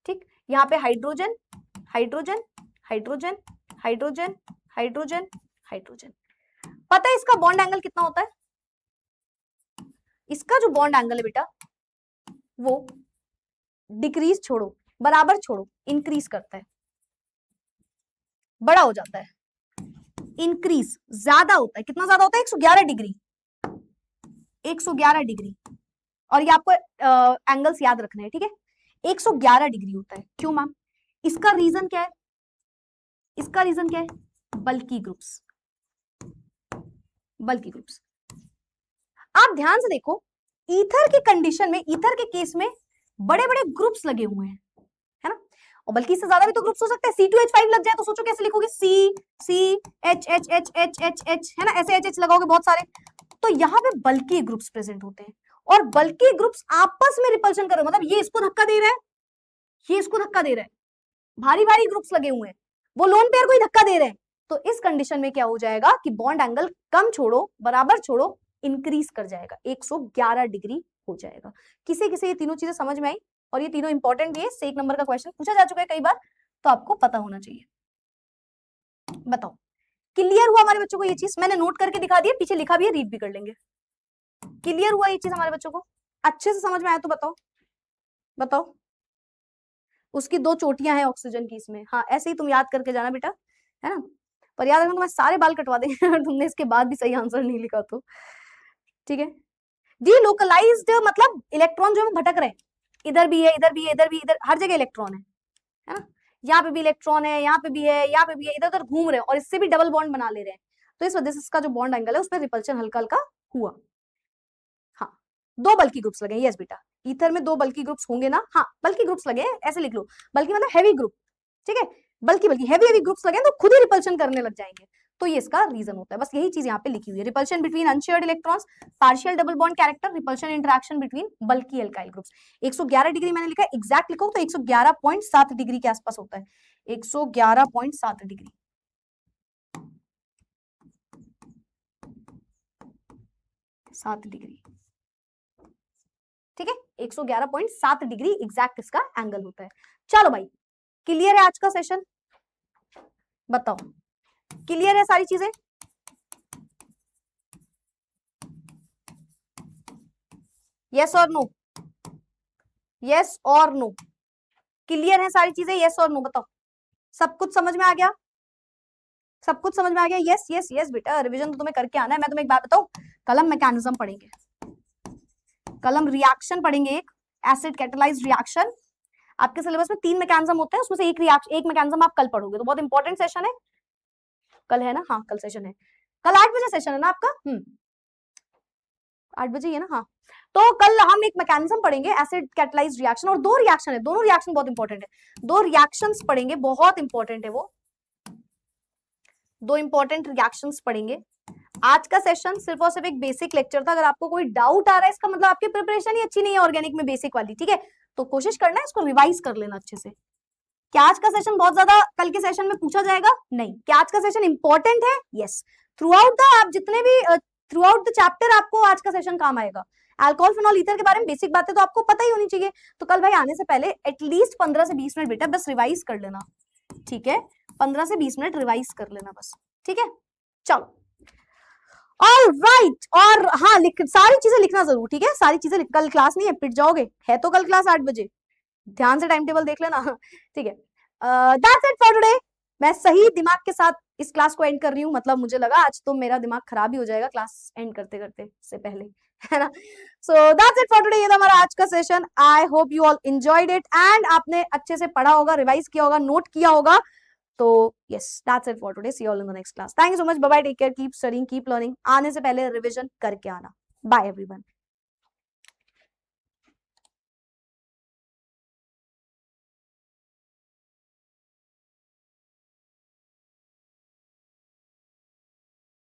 ठीक, यहाँ पे hydrogen, hydrogen, hydrogen, hydrogen, hydrogen, hydrogen. पता है इसका बॉन्ड एंगल कितना होता है? इसका जो बॉन्ड एंगल है बेटा वो डिक्रीज छोड़ो, बराबर छोड़ो, इंक्रीज करता है, बड़ा हो जाता है, इंक्रीज ज्यादा होता है। कितना ज्यादा होता है? 111 डिग्री, 111 डिग्री। और ये आपको एंगल्स याद रखने हैं, ठीक है? 111 डिग्री होता है। क्यों मैम? इसका रीजन क्या है? इसका रीजन क्या है? बल्की ग्रुप्स, बल्की ग्रुप्स। आप ध्यान से देखो, ईथर की कंडीशन में, ईथर के केस में बड़े बड़े ग्रुप्स लगे हुए हैं, है ना? और बल्कि इससे ज्यादा भी तो ग्रुप्स हो सकते हैं। C2H5 लग जाए तो सोचो कैसे लिखोगे? C है ना, ऐसे H लगाओगे बहुत सारे। तो यहाँ पे बल्कि ग्रुप्स प्रेजेंट होते हैं, और बल्कि ग्रुप्स आपस में रिपल्शन कर रहे हैं, मतलब ये इसको धक्का दे रहा है, ये इसको धक्का दे रहा है, भारी भारी ग्रुप्स लगे हुए हैं, वो लोन पेयर को ही धक्का दे रहे हैं। तो इस कंडीशन में क्या हो जाएगा कि बॉन्ड एंगल कम छोड़ो, बराबर छोड़ो, इंक्रीज कर जाएगा, 111 डिग्री हो जाएगा। किसी किसी ये तीनों चीजें समझ में आई? और ये तीनों इंपॉर्टेंट भी है, से 1 नंबर का क्वेश्चन पूछा जा चुका है कई बार, तो आपको पता होना चाहिए। बताओ, क्लियर हुआ हमारे बच्चों को ये चीज? मैंने नोट करके दिखा दिया, पीछे लिखा भी है, रीड भी कर लेंगे। क्लियर हुआ ये चीज हमारे बच्चों को? अच्छे से समझ में आया तो बताओ, बताओ। उसकी 2 चोटियां हैं ऑक्सीजन की इसमें, हाँ ऐसे ही तुम याद करके जाना बेटा, है ना? पर याद रखना, तुम्हें सारे बाल कटवा देंगे अगर तुमने इसके बाद भी सही आंसर नहीं लिखा तो, ठीक है? डीलोकलाइज्ड मतलब इलेक्ट्रॉन जो है भटक रहे हैं, इधर भी है, इधर भी है, इधर भी, इधर, हर जगह इलेक्ट्रॉन है ना? यहाँ पे भी इलेक्ट्रॉन है, यहाँ पे भी है, यहाँ पे भी है, इधर उधर घूम रहे हैं, और इससे भी डबल बॉन्ड बना ले रहे हैं। तो इस वजह से इसका जो बॉन्ड एंगल है उसमें रिपल्शन हल्का हल्का हुआ। हाँ, 2 बल्कि ग्रुप्स लगे, यस बेटा, ईथर में 2 बल्कि ग्रुप्स होंगे ना? हाँ, बल्कि ग्रुप्स लगे, ऐसे लिख लो, बल्कि मतलब हैवी ग्रुप, ठीक है? बल्कि हैवी हैवी ग्रुप्स लगे तो खुद ही रिपल्शन करने लग जाएंगे। तो ये इसका रीजन होता है, बस यही चीज यहाँ पे लिखी हुई है। Repulsion between unshared electrons, partial double bond character, repulsion interaction between बल्कि एल्काइल ग्रुप्स। 111 डिग्री मैंने लिखा है, एग्जैक्ट लिखो तो 111.7 डिग्री के आसपास होता है, 111.7 डिग्री। 7 डिग्री, ठीक है? 111.7 डिग्री एग्जैक्ट इसका एंगल होता है। चलो भाई, क्लियर है आज का सेशन? बताओ, क्लियर है सारी चीजें? यस और नो, यस और नो? क्लियर है सारी चीजें, यस और नो? बताओ, सब कुछ समझ में आ गया? सब कुछ समझ में आ गया? यस यस यस बेटा, रिवीजन तो तुम्हें करके आना है। मैं तुम्हें एक बात बताऊं, कल हम मैकेनिज्म पढ़ेंगे, कल हम रिएक्शन पढ़ेंगे, एक एसिड कैटालाइज्ड रिएक्शन। आपके सिलेबस में 3 मैकेनिज्म होते हैं, उसमें से एक मैकेनिज्म आप कल पढ़ोगे, तो बहुत इंपॉर्टेंट सेशन है कल, है ना? हाँ कल सेशन है, कल 8 बजे सेशन है ना आपका? 8 बजे है ना? हाँ, तो कल हम एक मैकेनिज्म पढ़ेंगे, एसिड कैटालाइज्ड रिएक्शन, और 2 रिएक्शन है, दोनों रिएक्शन बहुत इंपॉर्टेंट है, 2 रिएक्शंस पढ़ेंगे, बहुत इंपॉर्टेंट है वो, 2 इंपॉर्टेंट रिएक्शंस पढ़ेंगे। आज का सेशन सिर्फ और सिर्फ एक बेसिक लेक्चर था। अगर आपको कोई डाउट आ रहा है, इसका मतलब आपकी प्रिपरेशन ही अच्छी नहीं है ऑर्गेनिक में, बेसिक वाली, ठीक है? तो कोशिश करना है इसको रिवाइज कर लेना अच्छे से। क्या आज का सेशन बहुत ज्यादा कल के सेशन में पूछा जाएगा? नहीं। क्या आज का सेशन इंपॉर्टेंट है? यस। थ्रू आउट द, आप जितने भी थ्रू आउट द चैप्टर आपको आज का सेशन काम आएगा। अल्कोहल फिनॉल ईथर के बारे में बेसिक बातें तो आपको पता ही होनी चाहिए। तो कल भाई आने से पहले एटलीस्ट 15 से 20 मिनट बेटा बस रिवाइज कर लेना, ठीक है? 15 से 20 मिनट रिवाइज कर लेना बस, ठीक है? चलो, ऑलराइट। और हाँ, सारी चीजें लिखना जरूर, ठीक है? सारी चीजें कल क्लास नहीं है, पिट जाओगे। है तो कल क्लास 8 बजे, ध्यान से टाइम टेबल देख लेना, ठीक है? That's it for today. मैं सही दिमाग के साथ इस क्लास को एंड कर रही हूँ, मतलब मुझे लगा आज तो मेरा दिमाग खराब ही हो जाएगा क्लास एंड करते करते से पहले, है ना? So that's it for today, ये था हमारा आज का session. I hope you all enjoyed it and आपने अच्छे से पढ़ा होगा, रिवाइज किया होगा, नोट किया होगा। तो yes, that's it for today, see you all in the next class. Thank you so much, bye bye, take care, keep studying, keep learning. आने से पहले रिवीजन करके आना। Bye everyone.